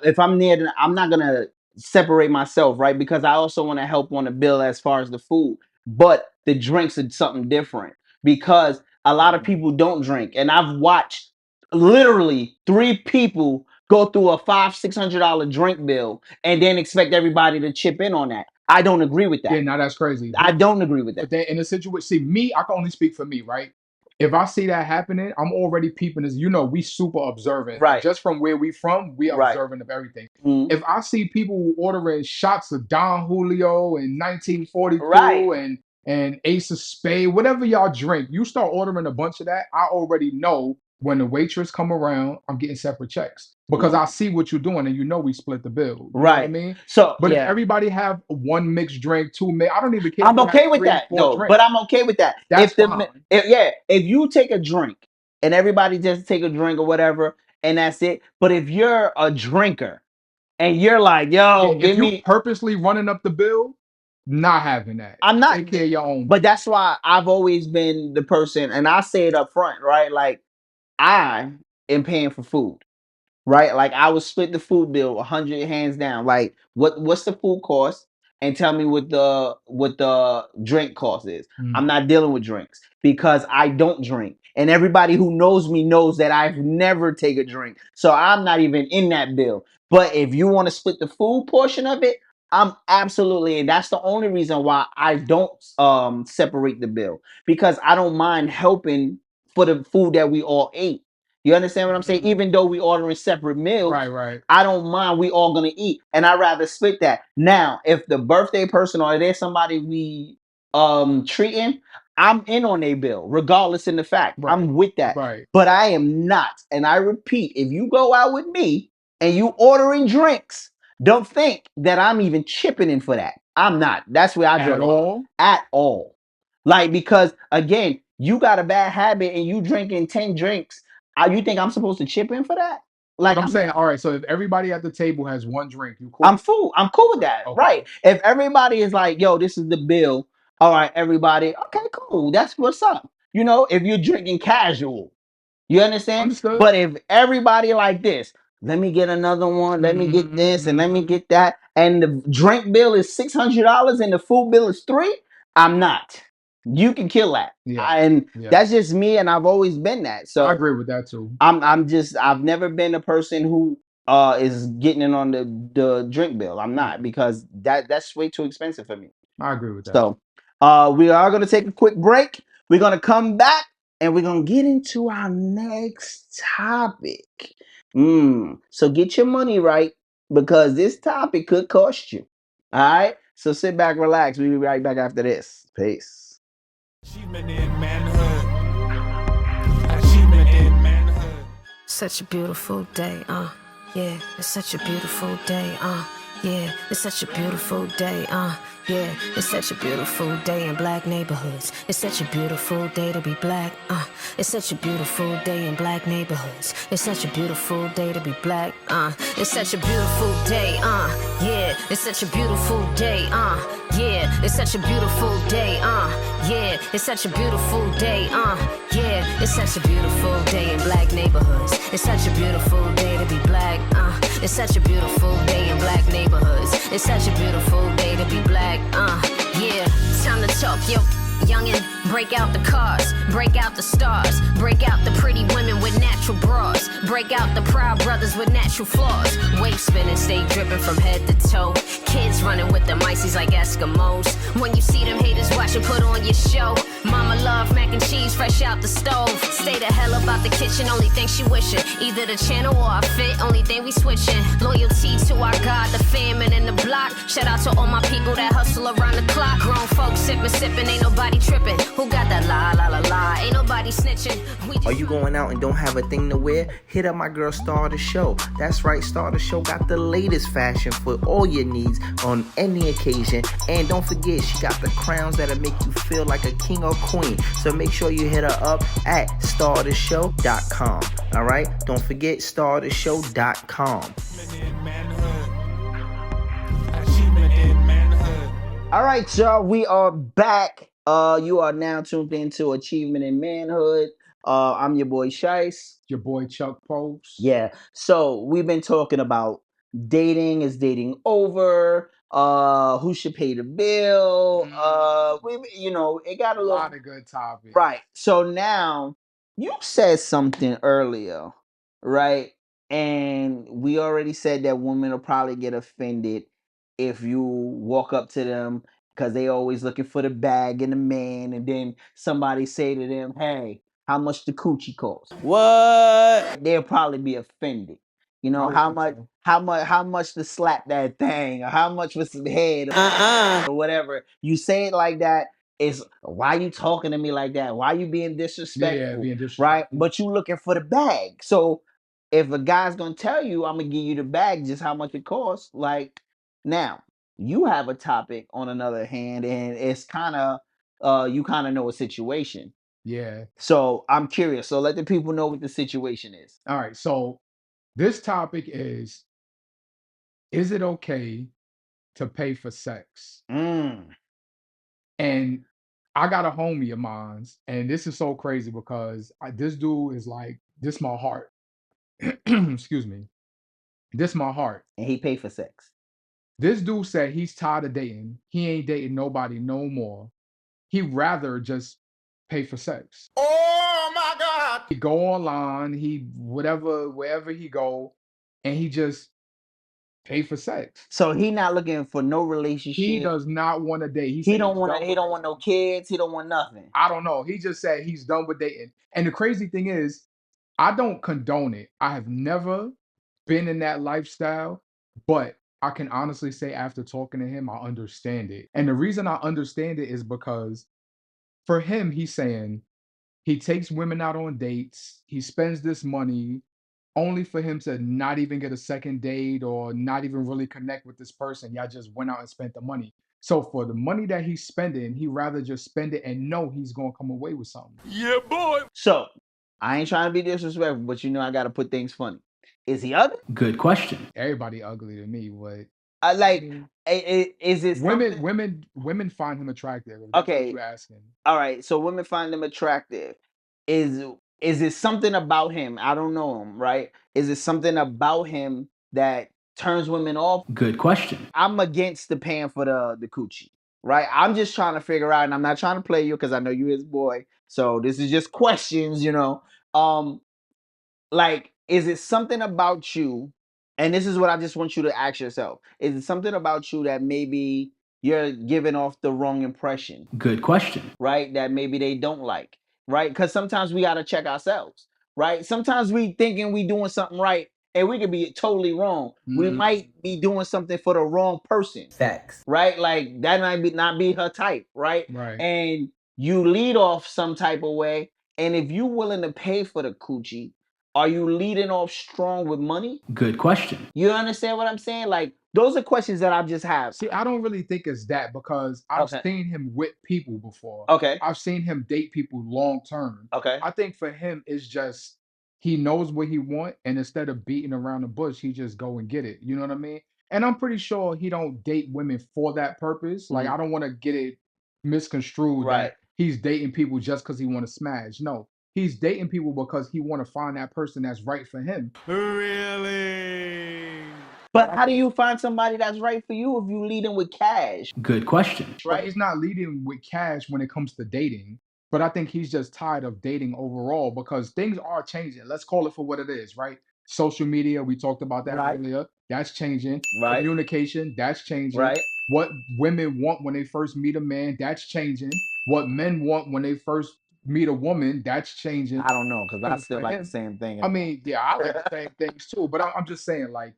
if I'm near, I'm not gonna separate myself, right? Because I also want to help on the bill as far as the food. But the drinks are something different because a lot of people don't drink, and I've watched literally 3 people go through a $500-$600 drink bill and then expect everybody to chip in on that. I don't agree with that. Yeah, now that's crazy. I don't agree with that. But then in a situation, see me, I can only speak for me, right? If I see that happening, I'm already peeping this. You know, we super observant. Right. Just from where we from, we observant of everything. If I see people ordering shots of Don Julio and 1942 and Ace of Spade, whatever y'all drink, you start ordering a bunch of that, I already know when the waitress come around, I'm getting separate checks because I see what you're doing and you know we split the bill. You know what I mean? So, but if everybody have one mixed drink, 2 mixed, I don't even care. I'm okay with that though. But I'm okay with that. That's fine. If you take a drink and everybody just take a drink or whatever, and that's it. But if you're a drinker and you're like, yo, if you purposely running up the bill, not having that. I'm not. Take care of your own. But that's why I've always been the person, and I say it up front, right? Like I am paying for food. Right? Like I would split the food bill 100 hands down. Like what's the food cost? And tell me what the drink cost is. I'm not dealing with drinks because I don't drink. And everybody who knows me knows that I've never take a drink. So I'm not even in that bill. But if you want to split the food portion of it, I'm absolutely, and that's the only reason why I don't separate the bill. Because I don't mind helping for the food that we all ate. You understand what I'm saying? Even though we ordering separate meals, right. I don't mind. We all gonna eat, and I'd rather split that. Now, if the birthday person or there's somebody we treating, I'm in on a bill, regardless in the fact. Right. I'm with that. Right. But I am not. And I repeat, if you go out with me and you ordering drinks, don't think that I'm even chipping in for that. I'm not. That's where I draw At all? At all. Like, because again, you got a bad habit and you drinking 10 drinks. You think I'm supposed to chip in for that? Like But I'm saying, all right. So if everybody at the table has one drink, you cool? I'm cool with that. Okay. Right. If everybody is like, yo, this is the bill. All right, everybody. Okay, cool. That's what's up. You know, if you're drinking casual, you understand? Understood. But if everybody like this, let me get another one, let me get this, and let me get that, and the drink bill is $600 and the food bill is $300, I'm not. You can kill that. That's just me, and I've always been that. So I agree with that too. I've never been a person who is getting in on the drink bill. I'm not, because that's way too expensive for me. I agree with that. So we are gonna take a quick break. We're gonna come back and we're gonna get into our next topic. So get your money right, because this topic could cost you. All right. So sit back, relax. We'll be right back after this. Peace. Achievement in manhood. Achievement in manhood. Such a beautiful day, yeah, it's such a beautiful day, yeah, it's such a beautiful day, yeah, it's such a beautiful day in black neighborhoods. It's such a beautiful day to be black, it's such a beautiful day in black neighborhoods. It's such a beautiful day to be black, it's such a beautiful day, yeah, it's such a beautiful day, yeah, it's such a beautiful day, yeah, it's such a beautiful day, yeah, it's such a beautiful day in black neighborhoods. It's such a beautiful day to be black, it's such a beautiful day in black neighborhoods. It's such a beautiful day to be black, yeah, time to talk, yo. Youngin', break out the cars, break out the stars, break out the pretty women with natural bras, break out the proud brothers with natural flaws. Wave spinning, stay dripping from head to toe. Kids running with them ices like Eskimos. When you see them haters watching, put on your show. Mama love mac and cheese fresh out the stove. Stay the hell up out the kitchen, only thing she wishing. Either the channel or our fit, only thing we switching. Loyalty to our God, the famine in the block. Shout out to all my people that hustle around the clock. Grown folks sipping, ain't nobody tripping. Who Who got that la la la la? Ain't nobody snitching. Are you going out and don't have a thing to wear? Hit up my girl Star the Show. That's right, Star the Show got the latest fashion for all your needs on any occasion. And don't forget, she got the crowns that'll make you feel like a king or queen. So make sure you hit her up at startheshow.com. All right? Don't forget startheshow.com. All right, y'all, we are back. You are now tuned into Achievement in Manhood. I'm your boy Shice. Your boy Chuck Post. Yeah. So we've been talking about dating. Is dating over? Who should pay the bill? It got a lot of good topics. Right. So now you said something earlier, right? And we already said that women will probably get offended if you walk up to them because they always looking for the bag and the man, and then somebody say to them, "Hey, how much the coochie cost?" What? They'll probably be offended. You know how much to slap that thing, or how much for some head, or whatever. You say it like that. It's why you talking to me like that? Why you being disrespectful? Yeah, being disrespectful. Right? But you looking for the bag. So if a guy's gonna tell you, I'm gonna give you the bag, just how much it costs. Like now, you have a topic on another hand, and it's kind of you kind of know a situation. Yeah. So I'm curious. So let the people know what the situation is. All right. So this topic is it okay to pay for sex? And I got a homie of mine, and this is so crazy because this dude is like, this my heart. Excuse me. This my heart. And he paid for sex. This dude said he's tired of dating. He ain't dating nobody no more. He'd rather just pay for sex. Oh my God! He go online, wherever he go, and he just pay for sex. So he not looking for no relationship. He does not want to date. He don't want no kids. He don't want nothing. I don't know. He just said he's done with dating. And the crazy thing is, I don't condone it. I have never been in that lifestyle, but I can honestly say after talking to him, I understand it. And the reason I understand it is because for him, he's saying he takes women out on dates, he spends this money only for him to not even get a second date or not even really connect with this person. Y'all just went out and spent the money. So for the money that he's spending, he rather just spend it and know he's gonna come away with something. Yeah, boy. So I ain't trying to be disrespectful, but I got to put things funny. Is he ugly? Good question. Everybody ugly to me, but I like. Is it women find him attractive? That's what you're asking. All right. So women find him attractive. Is it something about him? I don't know him, right? Is it something about him that turns women off? Good question. I'm against the paying for the coochie, right? I'm just trying to figure out, and I'm not trying to play you because I know you his boy. So this is just questions, Like, is it something about you? And this is what I just want you to ask yourself. Is it something about you that maybe you're giving off the wrong impression? Good question. Right? That maybe they don't like, right? Because sometimes we got to check ourselves, right? Sometimes we thinking we doing something right and we could be totally wrong. We might be doing something for the wrong person. Facts. Right? Like that might not be her type, right? Right. And you lead off some type of way. And if you willing to pay for the coochie, are you leading off strong with money? Good question. You understand what I'm saying? Like, those are questions that I've just had. See, I don't really think it's that because I've seen him with people before. Okay. I've seen him date people long term. Okay. I think for him, it's just he knows what he want, and instead of beating around the bush, he just go and get it. You know what I mean? And I'm pretty sure he don't date women for that purpose. Like, I don't want to get it misconstrued that he's dating people just because he want to smash. No, he's dating people because he want to find that person that's right for him. Really? But how do you find somebody that's right for you if you leading with cash? Good question. Right? He's not leading with cash when it comes to dating, but I think he's just tired of dating overall because things are changing. Let's call it for what it is, right? Social media, we talked about that earlier. That's changing. Right. Communication, that's changing. Right. What women want when they first meet a man, that's changing. What men want when they first meet a woman, that's changing. I don't know, because I still like the same thing. I mean, yeah, I like the same things too, but I'm just saying, like,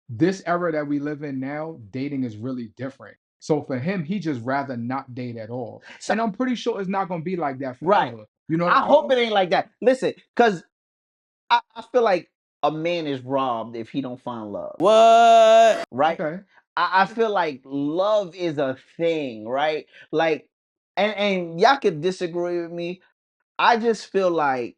this era that we live in now, dating is really different. So for him, he just rather not date at all. And I'm pretty sure it's not gonna be like that Right. forever. You know what I I hope mean? it ain't like that. Listen, because I feel like a man is robbed if he don't find love. What? Right? Okay. I feel like love is a thing, right? Like, and y'all could disagree with me. I just feel like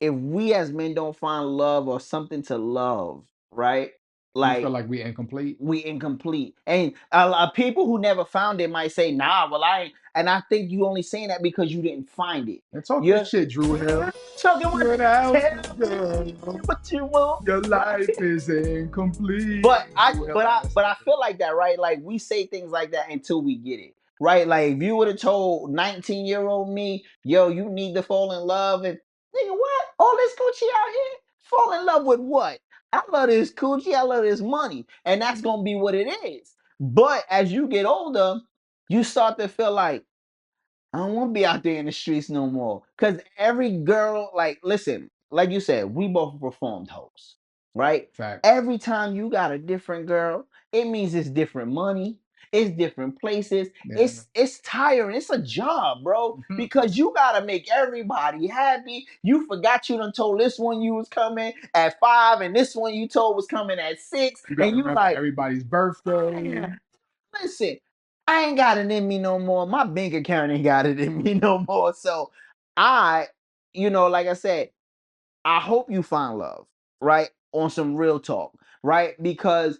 if we as men don't find love or something to love, right? You feel Like like we incomplete? we incomplete. And a lot of people who never found it might say, nah, well, I ain't. And I think you only saying that because you didn't find it. And talk You're that shit, Drew Hill. talking You're what an house tell me girl. what you want. Your Right? life is incomplete. But I Drew Hill but I had that but I song. feel like that, right? Like we say things like that until we get it. Right? Like if you would have told 19-year-old me, yo, you need to fall in love and nigga, what? All this coochie out here? Fall in love with what? I love this coochie, I love this money. And that's gonna be what it is. But as you get older, you start to feel like I don't want to be out there in the streets no more. Cause every girl, like, listen, like you said, we both performed hoes, right? Fact. Every time you got a different girl, it means it's different money, it's different places. Yeah. It's tiring. It's a job, bro. Mhm. Because you gotta make everybody happy. You forgot you done told this one you was coming at 5, and this one you told was coming at 6, You gotta and you remember like, everybody's birthday. man, listen, I ain't got it in me no more. My bank account ain't got it in me no more. So I, like I said, I hope you find love, right? On some real talk, right? Because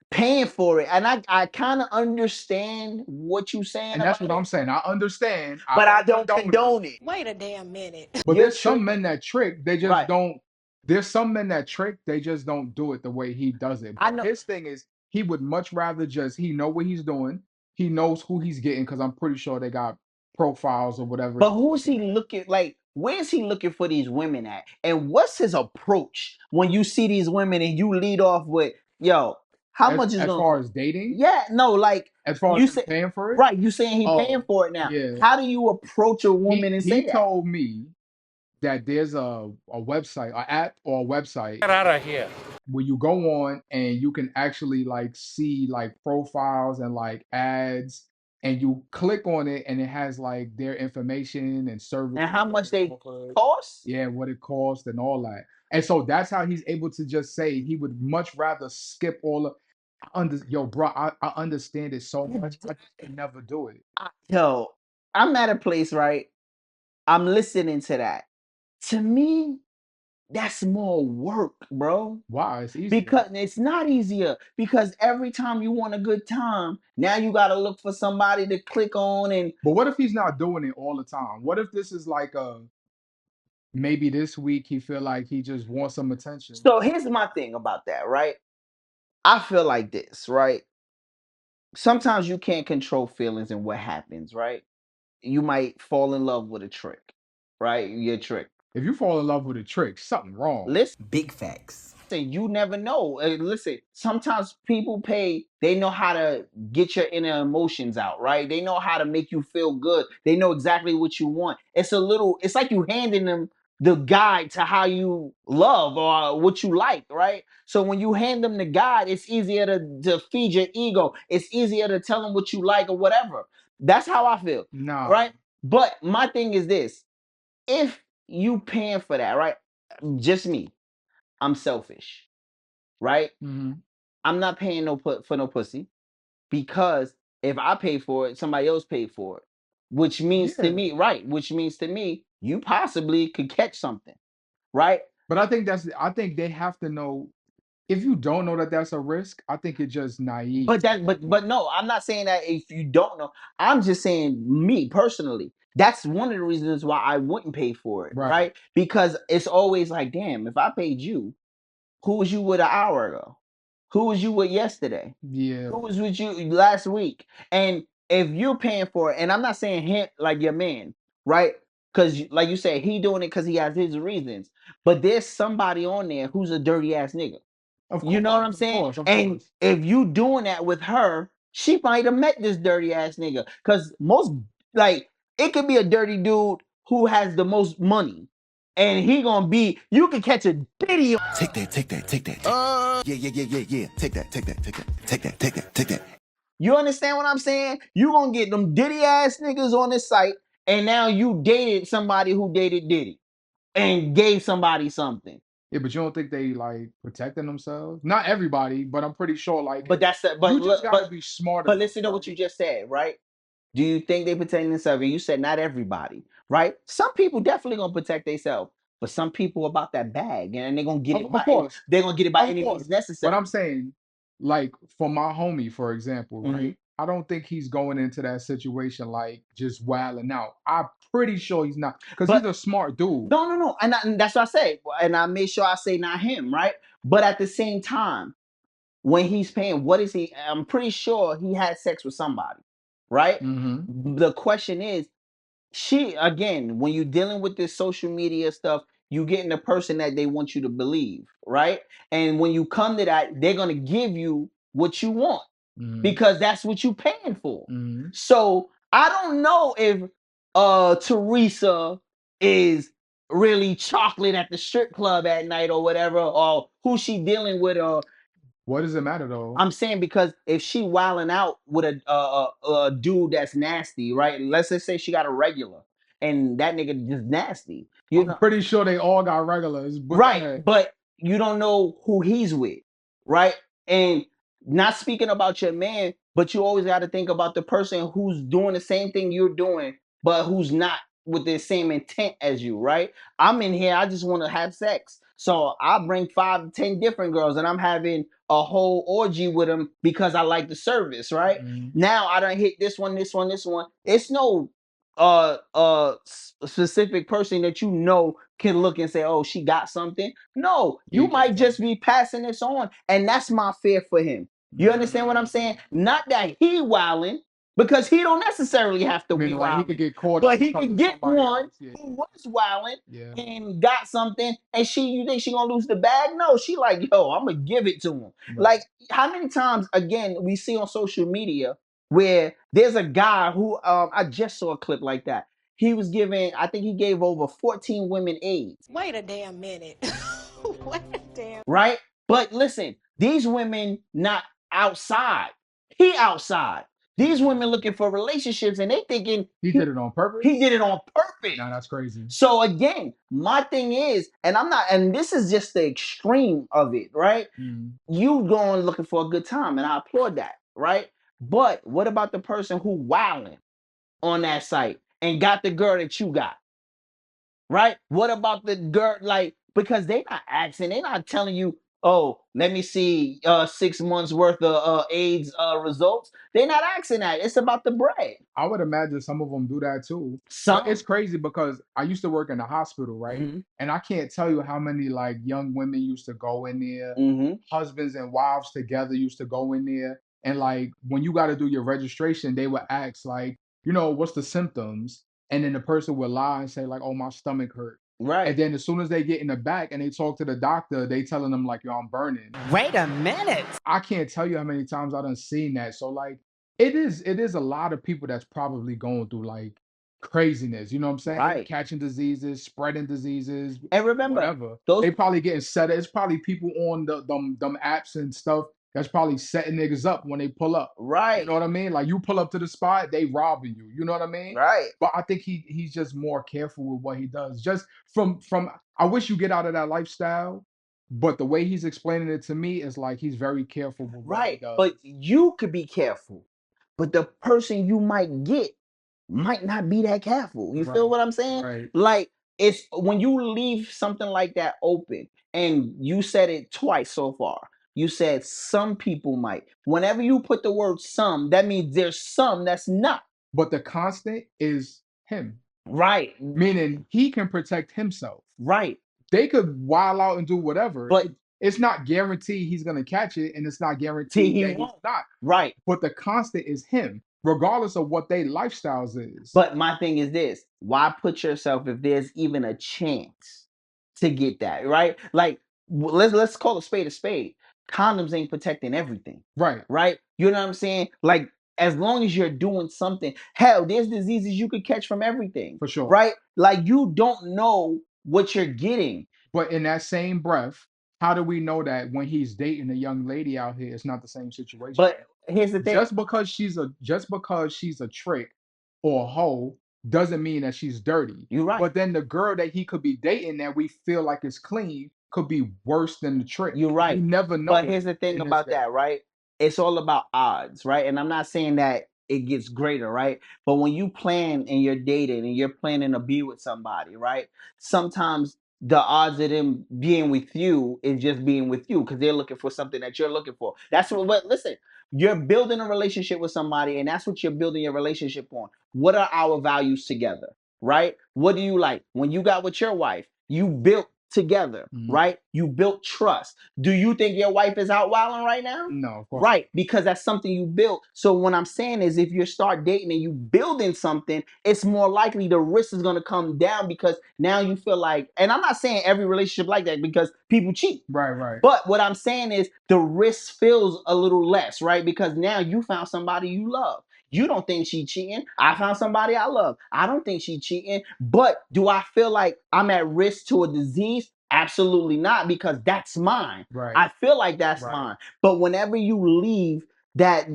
paying for it, and I kind of understand what you saying And that's about what I'm it, saying. I understand. but I don't don't condone it. Wait a damn minute. But You're there's some tripping. men that trick, they just Right. don't. There's some men that trick, they just don't do it the way he does it. I But know. his thing is, he would much rather just he know what he's doing, he knows who he's getting because I'm pretty sure they got profiles or whatever. But who's he looking like? Where's he looking for these women at? And what's his approach when you see these women and you lead off with, yo, how much is As gonna far as dating, Yeah, no, like as far as you him say paying for it, right, you saying he paying oh for it now. yeah, How do you approach a woman and he say that? told me that there's a website, an app or a website Get out of here. where you go on and you can actually like see like profiles and like ads and you click on it and it has like their information and services And how that much they they offer, cost? yeah, what it costs and all that. And so that's how he's able to just say he would much rather skip all of yo, bro, I understand it so much. I just can never do it. Yo, I'm at a place, right? I'm listening to that. To me, that's more work, bro. Why? It's easier. Because it's not easier. Because every time you want a good time, now you gotta look for somebody to click on and But what if he's not doing it all the time? What if this is like a maybe this week he feel like he just wants some attention? so here's my thing about that, right? I feel like this, right? Sometimes you can't control feelings and what happens, right? You might fall in love with a trick, right? You're a trick. If you fall in love with a trick, something wrong. Listen, Big facts. you never know. Listen, sometimes people they know how to get your inner emotions out, right? They know how to make you feel good. They know exactly what you want. It's like you handing them the guide to how you love or what you like, right? So when you hand them the guide, it's easier to feed your ego. It's easier to tell them what you like or whatever. That's how I feel, Nah. right? But my thing is this: if you paying for that, right? Just me, I'm selfish, right? Mm-hmm. I'm not paying for no pussy because if I pay for it, somebody else paid for it. Which means to Yeah. me, right? Which means to me, you possibly could catch something, right? But I think they have to know if you don't know that that's a risk, I think you're just naive. But no, I'm not saying that if you don't know. I'm just saying me personally. That's one of the reasons why I wouldn't pay for it, Right. right? Because it's always like, damn, if I paid you, who was you with an hour ago? Who was you with yesterday? Yeah. Who was with you last week? And if you're paying for it, and I'm not saying him like your man, right? Because like you said, he doing it because he has his reasons. But there's somebody on there who's a dirty ass nigga. Of You know what I'm of saying? course, of And course. if you doing that with her, she might have met this dirty ass nigga. Cause most like it could be a dirty dude who has the most money. And he gonna be, you can catch a video. Take that, take that, take that. Yeah. Take that, take that, take that. Take that, take that, take that. You understand what I'm saying? You gonna get them Diddy ass niggas on this site, and now you dated somebody who dated Diddy and gave somebody something. Yeah, but you don't think they like protecting themselves? Not everybody, but I'm pretty sure like But that's the, you just gotta be smart but enough. listen You to know what what I you mean? just said, right? Do you think they protect themselves? And you said not everybody, right? Some people definitely gonna protect themselves, but some people about that bag, and they're gonna get it Of by course, they're gonna get it by of any means course. But necessary. I'm saying, like, for my homie, for example, Mhm. right? I don't think he's going into that situation like just wilding out. I'm pretty sure he's not, because he's But a smart dude. no, and that's what I say, and I made sure I say not him, right? But at the same time, when he's paying, what is he? I'm pretty sure he had sex with somebody, right? Mm-hmm. The question is, she again, when you're dealing with this social media stuff, you getting the person that they want you to believe, right? And when you come to that, they're gonna give you what you want Mm-hmm. because that's what you're paying for. Mm-hmm. So I don't know if Teresa is really chocolate at the strip club at night or whatever, or who she dealing with, or What does it matter though? I'm saying because if she wilding out with a dude that's nasty, right? Let's just say she got a regular, and that nigga just nasty, you I'm know, pretty sure they all got regulars, but go right? ahead. But you don't know who he's with, right? And not speaking about your man, but you always got to think about the person who's doing the same thing you're doing, but who's not with the same intent as you, right? I'm in here, I just want to have sex. So I bring 5 to 10 different girls and I'm having a whole orgy with them because I like the service, right? Mm-hmm. Now I don't hit this one, this one, this one. It's no specific person that you know can look and say, oh, she got something. No, Yeah, you you can't might tell. just be passing this on. And that's my fear for him. You understand what I'm saying? Not that he wilding, because he don't necessarily have to be Meaning like he could wilding. get caught up But he because could of get somebody one else. Yeah. who was wilding Yeah. and got something, and you think she gonna lose the bag? No, she like, yo, I'm gonna give it to him. Right. Like, how many times again we see on social media where there's a guy who I just saw a clip like that. He was giving, I think he gave over 14 women AIDS. Wait a damn minute. Wait a damn. Right? But listen, these women not outside. He outside. These women looking for relationships and they thinking He did it on he purpose? did it on purpose. Nah, that's crazy. So again, my thing is, and I'm not, and this is just the extreme of it, right? Mm. You going looking for a good time, and I applaud that, right? But what about the person who wilding on that site and got the girl that you got? Right? What about the girl? Like, because they not asking, they not telling you, oh, let me see 6 months worth of AIDS results. They're not asking that. It's about the bread. I would imagine some of them do that too. But it's Some. crazy because I used to work in the hospital, right? Mhm. And I can't tell you how many like young women used to go in there, Mhm. husbands and wives together used to go in there. And like when you got to do your registration, they would ask like, what's the symptoms? And then the person would lie and say like, oh, my stomach hurt. Right. And then as soon as they get in the back and they talk to the doctor, they telling them like, yo, I'm burning. Wait a minute. I can't tell you how many times I done seen that. So like it is a lot of people that's probably going through like craziness. You know what I'm saying? Right. Catching diseases, spreading diseases, And remember, whatever. those They probably getting set. It's probably people on them apps and stuff that's probably setting niggas up when they pull up. You right. know what I mean? Like you pull up to the spot, they robbing you. You know what I mean? Right. But I think he's just more careful with what he does. Just from I wish you get out of that lifestyle, but the way he's explaining it to me is like he's very careful with what he Right. does. But you could be careful. But the person you might get might not be that careful. You feel Right. what I'm saying? Right. Like, it's when you leave something like that open, and you said it twice so far. You said some people might. Whenever you put the word some, that means there's some that's not. But the constant is him. Right. Meaning he can protect himself. Right. They could wild out and do whatever. But It's not guaranteed he's gonna catch it, and it's not see, guaranteed he that he's won't. not. Right. But the constant is him, regardless of what their lifestyles is. But my thing is this: why put yourself if there's even a chance to get that right? Like, let's call a spade a spade. Condoms ain't protecting everything, Right. right? You know what I'm saying? Like, as long as you're doing something, hell, there's diseases you could catch from everything, For sure. right? Like, you don't know what you're getting. But in that same breath, how do we know that when he's dating a young lady out here, it's not the same situation? But here's the thing. just because she's a trick or a hoe doesn't mean that she's dirty. You're right. But then the girl that he could be dating that we feel like is clean could be worse than the trick. You're We right. never know But here's the thing in this about day. that, right? It's all about odds, right? And I'm not saying that it gets greater, right? But when you plan and you're dating and you're planning to be with somebody, right? Sometimes the odds of them being with you is just being with you because they're looking for something that you're looking for. That's what, listen, you're building a relationship with somebody and that's what you're building your relationship on. What are our values together, right? What do you like? When you got with your wife, you built together, right? You built trust. Do you think your wife is out wilding right now? No, of course. Right, because that's something you built. So what I'm saying is if you start dating and you building something, it's more likely the risk is going to come down because now you feel like, and I'm not saying every relationship like that because people cheat. Right. But what I'm saying is the risk feels a little less, right? Because now you found somebody you love. You don't think she cheating. I found somebody I love. I don't think she cheating. But do I feel like I'm at risk to a disease? Absolutely not, because that's mine. Right. I feel like that's mine. But whenever you leave that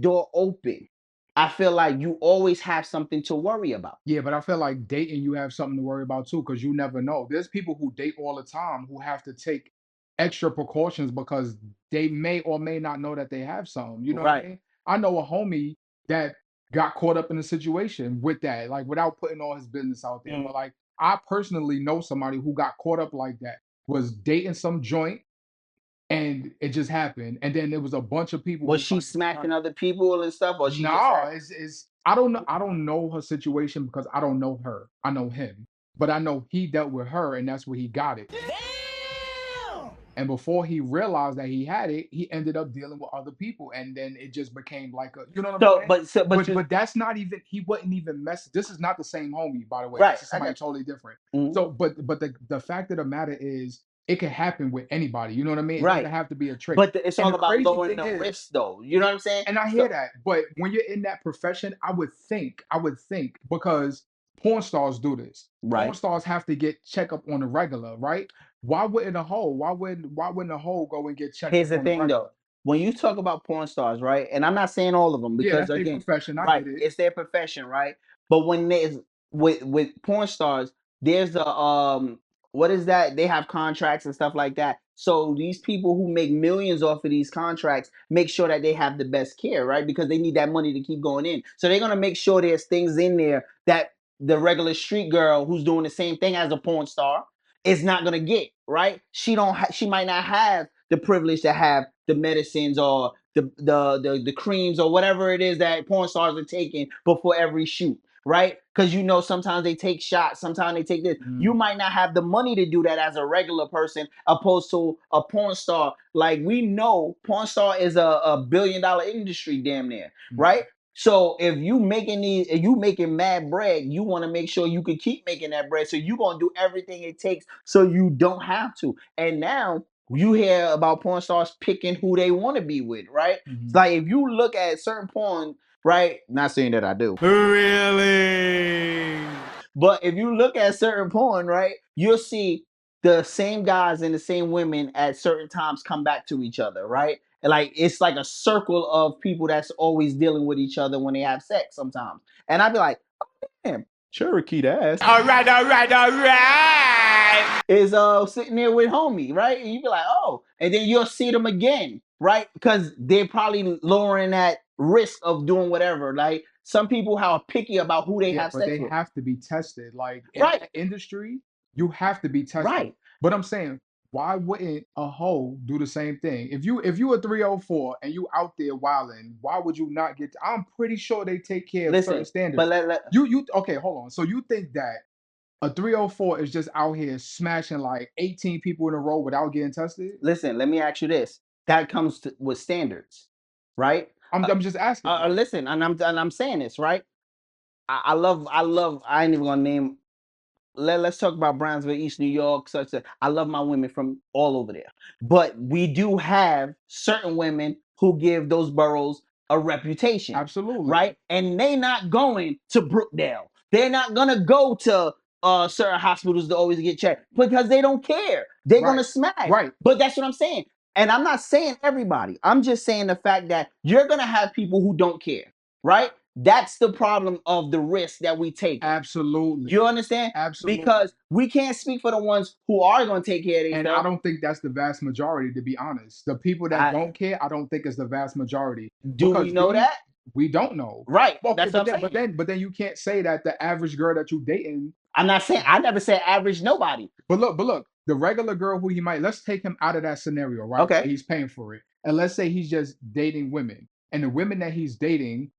door open, I feel like you always have something to worry about. Yeah, but I feel like dating you have something to worry about too, because you never know. There's people who date all the time who have to take extra precautions because they may or may not know that they have some. You know what I Right. mean? I know a homie that got caught up in a situation with that, like without putting all his business out there. But like I personally know somebody who got caught up like that, was dating some joint and it just happened. And then there was a bunch of people Was who she smacking other people and stuff, or she just no, had? it's I don't know her situation because I don't know her. I know him. But I know he dealt with her and that's where he got it. And before he realized that he had it, he ended up dealing with other people, and then it just became like a, you know what I'm saying? But that's not even he wasn't even messing. This is not the same homie, by the way. Right, This is I somebody got you. totally different. Mhm. So, but the fact of the matter is, it can happen with anybody. You know what I mean? It Right. doesn't have to be a trick. But it's And all the about crazy lowering thing the is, risk, though. You know what I'm saying? and I hear that, but when you're in that profession, I would think because porn stars do this. Porn Right. stars have to get checkup on the regular, right? Why wouldn't a hoe? Why wouldn't a hoe go and get checked Here's up the on the thing, regular? though. When you talk about porn stars, right? And I'm not saying all of them Yeah, because that's their again, profession. I right, get it. it's their profession, right? But when there's with porn stars, there's a what is that? They have contracts and stuff like that. So these people who make millions off of these contracts make sure that they have the best care, right? Because they need that money to keep going in. So they're gonna make sure there's things in there that the regular street girl who's doing the same thing as a porn star is not gonna get, right? She might not have the privilege to have the medicines or the creams or whatever it is that porn stars are taking before every shoot, right? Because you know sometimes they take shots, sometimes they take this. You might not have the money to do that as a regular person, opposed to a porn star. Like we know, porn star is a $1 billion industry, damn near, right? So if you making mad bread, you want to make sure you can keep making that bread. So you gonna do everything it takes so you don't have to. And now you hear about porn stars picking who they want to be with, right? It's like if you look at certain porn, right? Not saying that I do. Really? But if you look at certain porn, right, you'll see the same guys and the same women at certain times come back to each other, right? And like it's like a circle of people that's always dealing with each other when they have sex sometimes. And I'd be like, oh, damn, Cherokee ass. All right. Is sitting there with homie, right? And you be like, oh, and then you'll see them again, right? Because they're probably lowering that risk of doing whatever. Like some people are picky about who they Yeah, have but sex they with. have to be tested. Like in Right. that industry, you have to be tested. Right. But I'm saying, why wouldn't a hoe do the same thing? If you a 304 and you out there wilding, why would you not get? I'm pretty sure they take care of certain Listen, standards. but You okay? Hold on. So you think that a 304 is just out here smashing like 18 people in a row without getting tested? listen, let me ask you this. That comes with standards, right? I'm just asking. Listen, and I'm saying this, right? I ain't even gonna name. Let's talk about Brownsville, East New York, such that I love my women from all over there. But we do have certain women who give those boroughs a reputation. Absolutely. Right? And they not going to Brookdale. They're not gonna go to certain hospitals to always get checked because they don't care. They're gonna smash. Right. But that's what I'm saying. And I'm not saying everybody. I'm just saying the fact that you're gonna have people who don't care, right? That's the problem of the risk that we take. Absolutely. You understand? Absolutely. Because we can't speak for the ones who are gonna take care of these And stuff. I don't think that's the vast majority, to be honest. The people that don't care, I don't think is the vast majority. Do we know that? We don't know. Right. Okay, That's what I'm saying. but then you can't say that the average girl that you dating. I'm not saying I never said average nobody. But look, the regular girl who he might, let's take him out of that scenario, right? Okay. He's paying for it. And let's say he's just dating women. And the women that he's dating,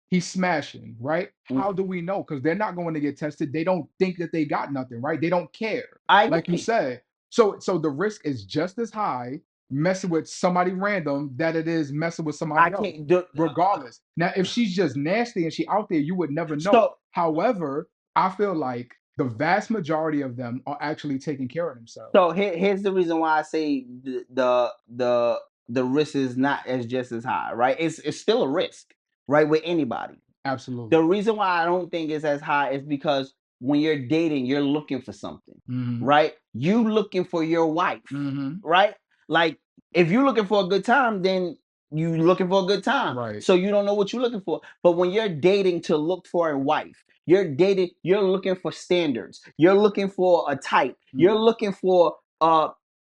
he's smashing, right? How do we know? Because they're not going to get tested. They don't think that they got nothing, right? They don't care. Like you said. So the risk is just as high messing with somebody random that it is messing with somebody else. Regardless. Now, if she's just nasty and she out there, you would never know. However, I feel like the vast majority of them are actually taking care of themselves. So here's the reason why I say the risk is not as just as high, right? It's still a risk, right, with anybody. Absolutely. The reason why I don't think it's as high is because when you're dating, you're looking for something, right? You looking for your wife, right? Like if you're looking for a good time, then you looking for a good time. Right. So you don't know what you're looking for. But when you're dating to look for a wife, you're looking for standards. You're looking for a type. You're looking for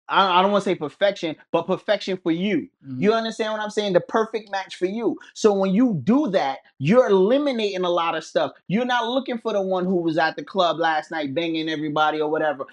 I don't want to say perfection, but perfection for you. You understand what I'm saying? The perfect match for you. So when you do that, you're eliminating a lot of stuff. You're not looking for the one who was at the club last night banging everybody or whatever.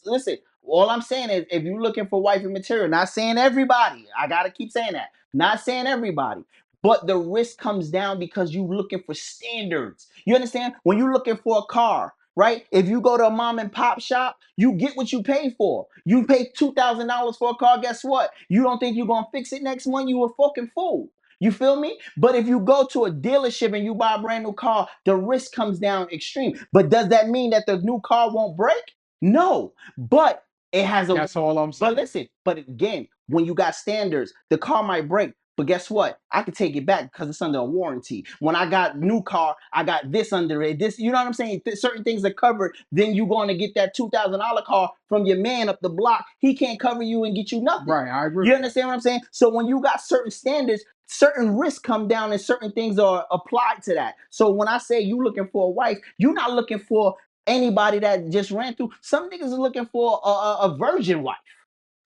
Listen, all I'm saying is if you're looking for wifey material, not saying everybody, I got to keep saying that. Not saying everybody. But the risk comes down because you're looking for standards. You understand? When you're looking for a car, right? If you go to a mom and pop shop, you get what you pay for. You pay $2,000 for a car. Guess what? You don't think you're gonna fix it next month? You a fucking fool. You feel me? But if you go to a dealership and you buy a brand new car, the risk comes down extreme. But does that mean that the new car won't break? No. But it has a. That's all I'm saying. But listen. But again, when you got standards, the car might break. But guess what? I can take it back because it's under a warranty. When I got new car, I got this under it. This, you know what I'm saying? Certain things are covered. Then you're going to get that $2,000 car from your man up the block. He can't cover you and get you nothing. Right, I agree. You understand what I'm saying? So when you got certain standards, certain risks come down and certain things are applied to that. So when I say you looking for a wife, you're not looking for anybody that just ran through. Some niggas are looking for a virgin wife.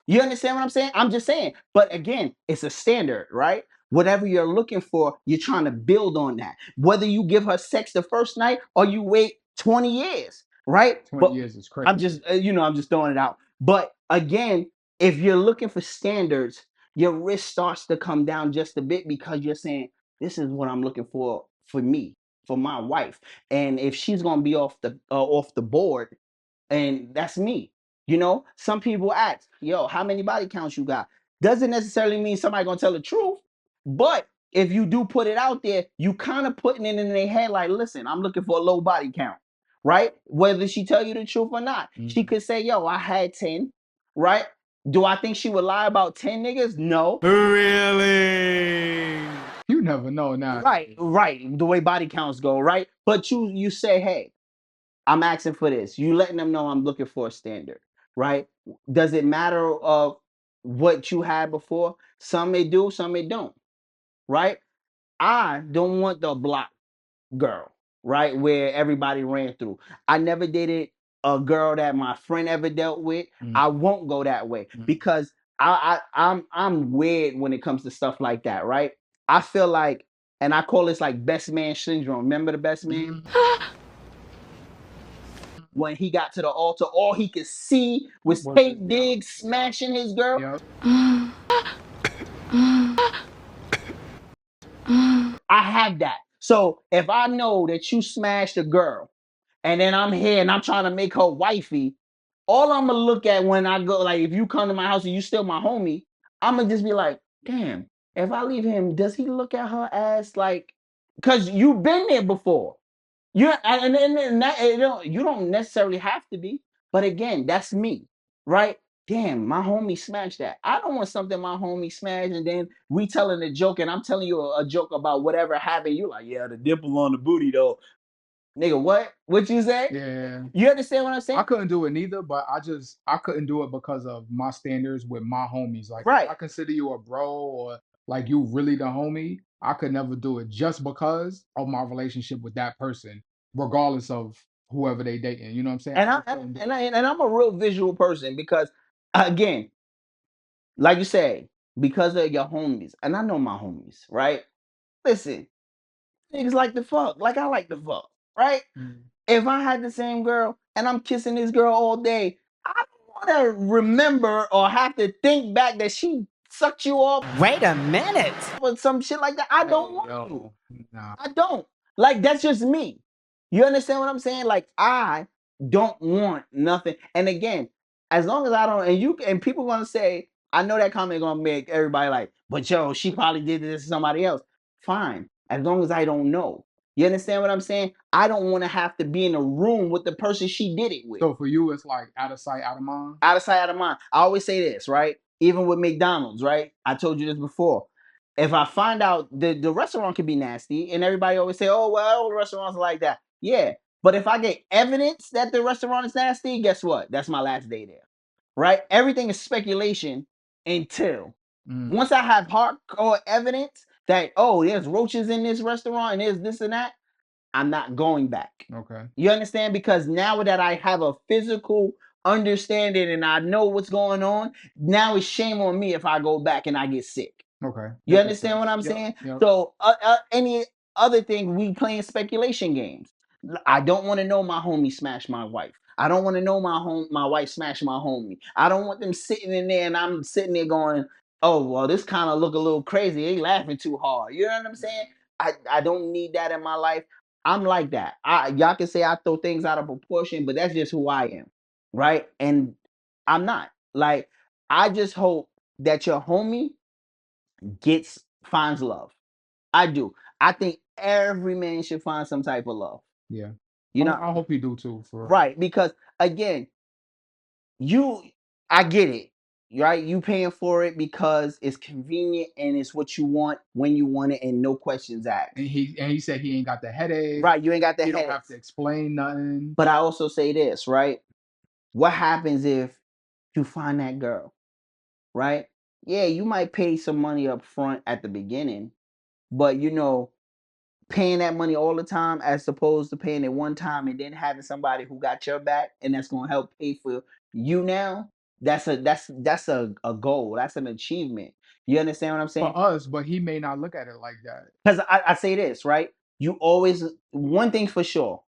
You understand what I'm saying? I'm just saying. But again, it's a standard, right? Whatever you're looking for, you're trying to build on that. Whether you give her sex the first night or you wait 20 years, right? 20 years is crazy. I'm just, I'm just throwing it out. But again, if you're looking for standards, your risk starts to come down just a bit because you're saying, this is what I'm looking for me, for my wife. And if she's gonna be off the board, and that's me. You know, some people ask, yo, how many body counts you got? Doesn't necessarily mean somebody gonna tell the truth, but if you do put it out there, you kind of putting it in their head like, listen, I'm looking for a low body count, right? Whether she tell you the truth or not. She could say, yo, I had 10, right? Do I think she would lie about 10 niggas? No. Really? You never know now. Right. The way body counts go, right? But you say, hey, I'm asking for this. You letting them know I'm looking for a standard, right? Does it matter of what you had before? Some may do, some may don't, right? I don't want the block girl, right? Where everybody ran through. I never dated a girl that my friend ever dealt with. I won't go that way because I'm weird when it comes to stuff like that, right? I feel like, and I call this like best man syndrome. Remember the best man? When he got to the altar, all he could see was Tate Diggs smashing his girl. I have that. So if I know that you smashed a girl and then I'm here and I'm trying to make her wifey, all I'm gonna look at when I go, like if you come to my house and you still my homie, I'm gonna just be like, damn, if I leave him, does he look at her as like, cause you've been there before. You and that you don't necessarily have to be, but again, that's me, right? Damn, my homie smashed that. I don't want something my homie smashed, and then we telling a joke, and I'm telling you a joke about whatever happened. You like, yeah, the dimple on the booty though. Nigga, what? What you say? Yeah. You understand what I'm saying? I couldn't do it neither, but I couldn't do it because of my standards with my homies. Like Right. if I consider you a bro or like you really the homie, I could never do it just because of my relationship with that person, regardless of whoever they dating. You know what I'm saying? And I I just couldn't do it. and I'm a real visual person because again, like you say, because of your homies, and I know my homies, right? Listen, niggas like the fuck, like I like the fuck, right? Mm. If I had the same girl and I'm kissing this girl all day, I don't want to remember or have to think back that she sucked you off. Wait a minute. Or some shit like that. I don't Hey, want to. yo, nah. I don't. Like that's just me. You understand what I'm saying? Like I don't want nothing. And again, as long as I don't, and you and people gonna say, I know that comment gonna make everybody like, but yo, she probably did this to somebody else. Fine, as long as I don't know. You understand what I'm saying? I don't want to have to be in a room with the person she did it with. So for you, it's like out of sight, out of mind. Out of sight, out of mind. I always say this, right? Even with McDonald's, right? I told you this before. If I find out the restaurant can be nasty, and everybody always say, "Oh, well, all restaurants are like that." Yeah, but if I get evidence that the restaurant is nasty, guess what? That's my last day there, right? Everything is speculation until once I have hardcore evidence that there's roaches in this restaurant and there's this and that. I'm not going back. Okay. You understand? Because now that I have a physical understanding and I know what's going on, now it's shame on me if I go back and I get sick. Okay. You understand what I'm saying? Yep. So any other thing, we playing speculation games. I don't want to know my homie smash my wife. I don't want to know my wife smash my homie. I don't want them sitting in there and I'm sitting there going, oh well, this kind of look a little crazy. They laughing too hard. You know what I'm saying? I don't need that in my life. I'm like that. Y'all can say I throw things out of proportion, but that's just who I am, right? And I'm not. Like I just hope that your homie finds love. I do. I think every man should find some type of love. Yeah. You know, I hope you do too. For right? Because again, I get it, right? You paying for it because it's convenient and it's what you want when you want it, and no questions asked. and he said he ain't got the headache. Right? You ain't got the He don't headache. have to explain nothing. But I also say this, right? What happens if you find that girl, right? Yeah, you might pay some money up front at the beginning, but paying that money all the time as opposed to paying it one time and then having somebody who got your back and that's going to help pay for you now, that's a goal. That's an achievement. You understand what I'm saying? For us, but he may not look at it like that. Because I say this, right? You always, one thing for sure,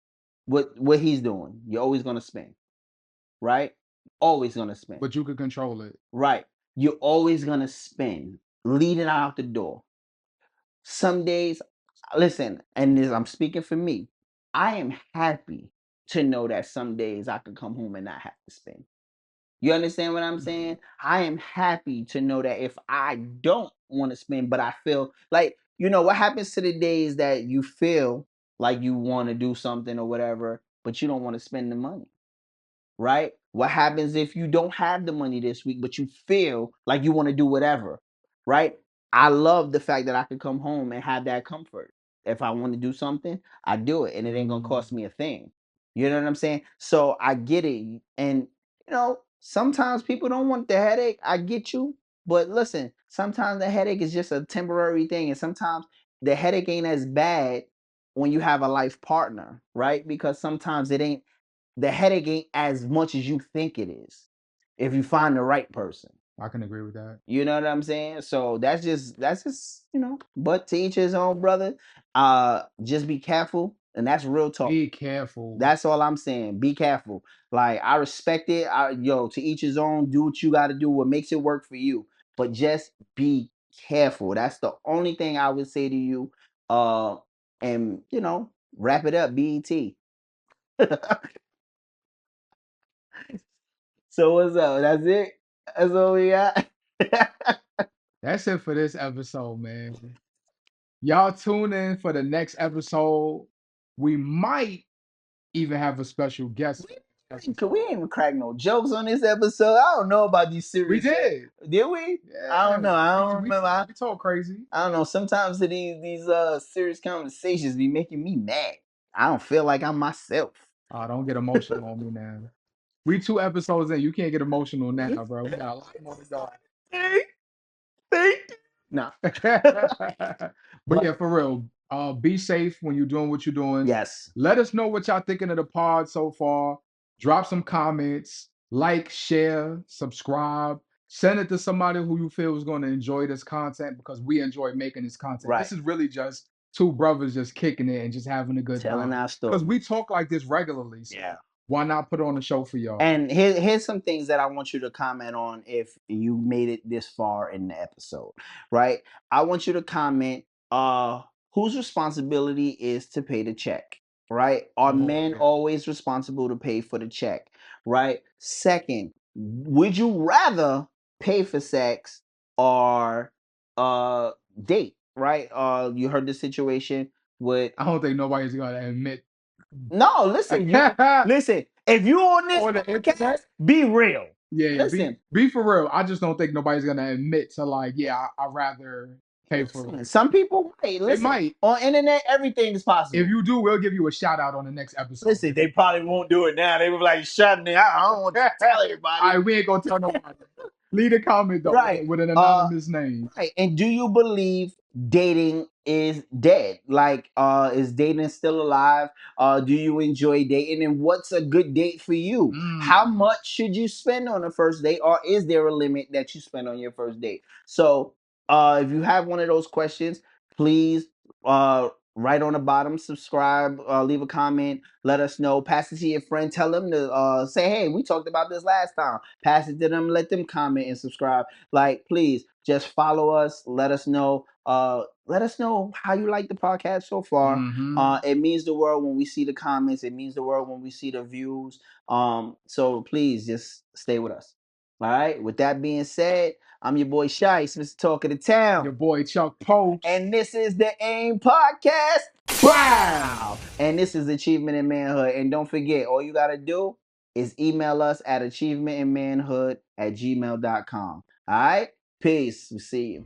what he's doing, you're always going to spend, right? Always going to spend. But you could control it. Right. You're always going to spend. Lead it out the door. Some days, listen, and this, I'm speaking for me. I am happy to know that some days I could come home and not have to spend. You understand what I'm saying? I am happy to know that if I don't want to spend, but I feel like, what happens to the days that you feel like you want to do something or whatever, but you don't want to spend the money? Right? What happens if you don't have the money this week, but you feel like you want to do whatever? Right? I love the fact that I can come home and have that comfort. If I want to do something, I do it and it ain't going to cost me a thing. You know what I'm saying? So I get it. And, sometimes people don't want the headache. I get you. But listen, sometimes the headache is just a temporary thing. And sometimes the headache ain't as bad when you have a life partner, right? Because sometimes the headache ain't as much as you think it is if you find the right person. I can agree with that. You know what I'm saying? So that's just but to each his own, brother. Just be careful, and that's real talk. Be careful. That's all I'm saying. Be careful. Like I respect it. To each his own. Do what you got to do. What makes it work for you. But just be careful. That's the only thing I would say to you. And wrap it up. BET. So what's up? That's it. That's all we got. That's it for this episode, man. Y'all tune in for the next episode. We might even have a special guest. We ain't even crack no jokes on this episode. I don't know about these serious. We did. Did we? Yeah. I don't know. I don't remember. We talk crazy. I don't know. Sometimes these serious conversations be making me mad. I don't feel like I'm myself. Oh, don't get emotional on me now. We 2 episodes in. You can't get emotional now, bro. We got a lot more to go. Thank you. No. But yeah, for real. Be safe when you're doing what you're doing. Yes. Let us know what y'all thinking of the pod so far. Drop some comments, like, share, subscribe. Send it to somebody who you feel is going to enjoy this content because we enjoy making this content. Right. This is really just two brothers just kicking it and just having a good Telling time. our story. Because we talk like this regularly. So Yeah. why not put on a show for y'all? And here's some things that I want you to comment on if you made it this far in the episode, right? I want you to comment whose responsibility is to pay the check, right? Are men always responsible to pay for the check, right? Second, would you rather pay for sex or date, right? You heard the situation with I don't think nobody's gonna admit. No, listen, listen. If you on this On the podcast, be real. Yeah, Listen, be for real. I just don't think nobody's gonna admit to like, yeah, I'd rather pay for it. some people might. Listen, might. On internet, everything is possible. If you do, we'll give you a shout out on the next episode. Listen, they probably won't do it now. They were like, shut me. I don't want to tell everybody. All right, we ain't gonna tell nobody. Leave a comment though, Right. with an anonymous name. Right. And do you believe dating is dead? Like, is dating still alive? Do you enjoy dating? And what's a good date for you? How much should you spend on a first date? Or is there a limit that you spend on your first date? So if you have one of those questions, please write on the bottom, subscribe, leave a comment, let us know, pass it to your friend, tell them to say, hey, we talked about this last time. Pass it to them, let them comment and subscribe. Like, please just follow us, let us know how you like the podcast so far. It means the world when we see the comments, it means the world when we see the views. So please just stay with us. All right, with that being said, I'm your boy Shice, Mr. Talk of the Town. Your boy Chuck Post. And this is the AIM Podcast. Wow! And this is Achievement in Manhood. And don't forget, all you got to do is email us at achievementandmanhood@gmail.com. All right? Peace. We'll see you.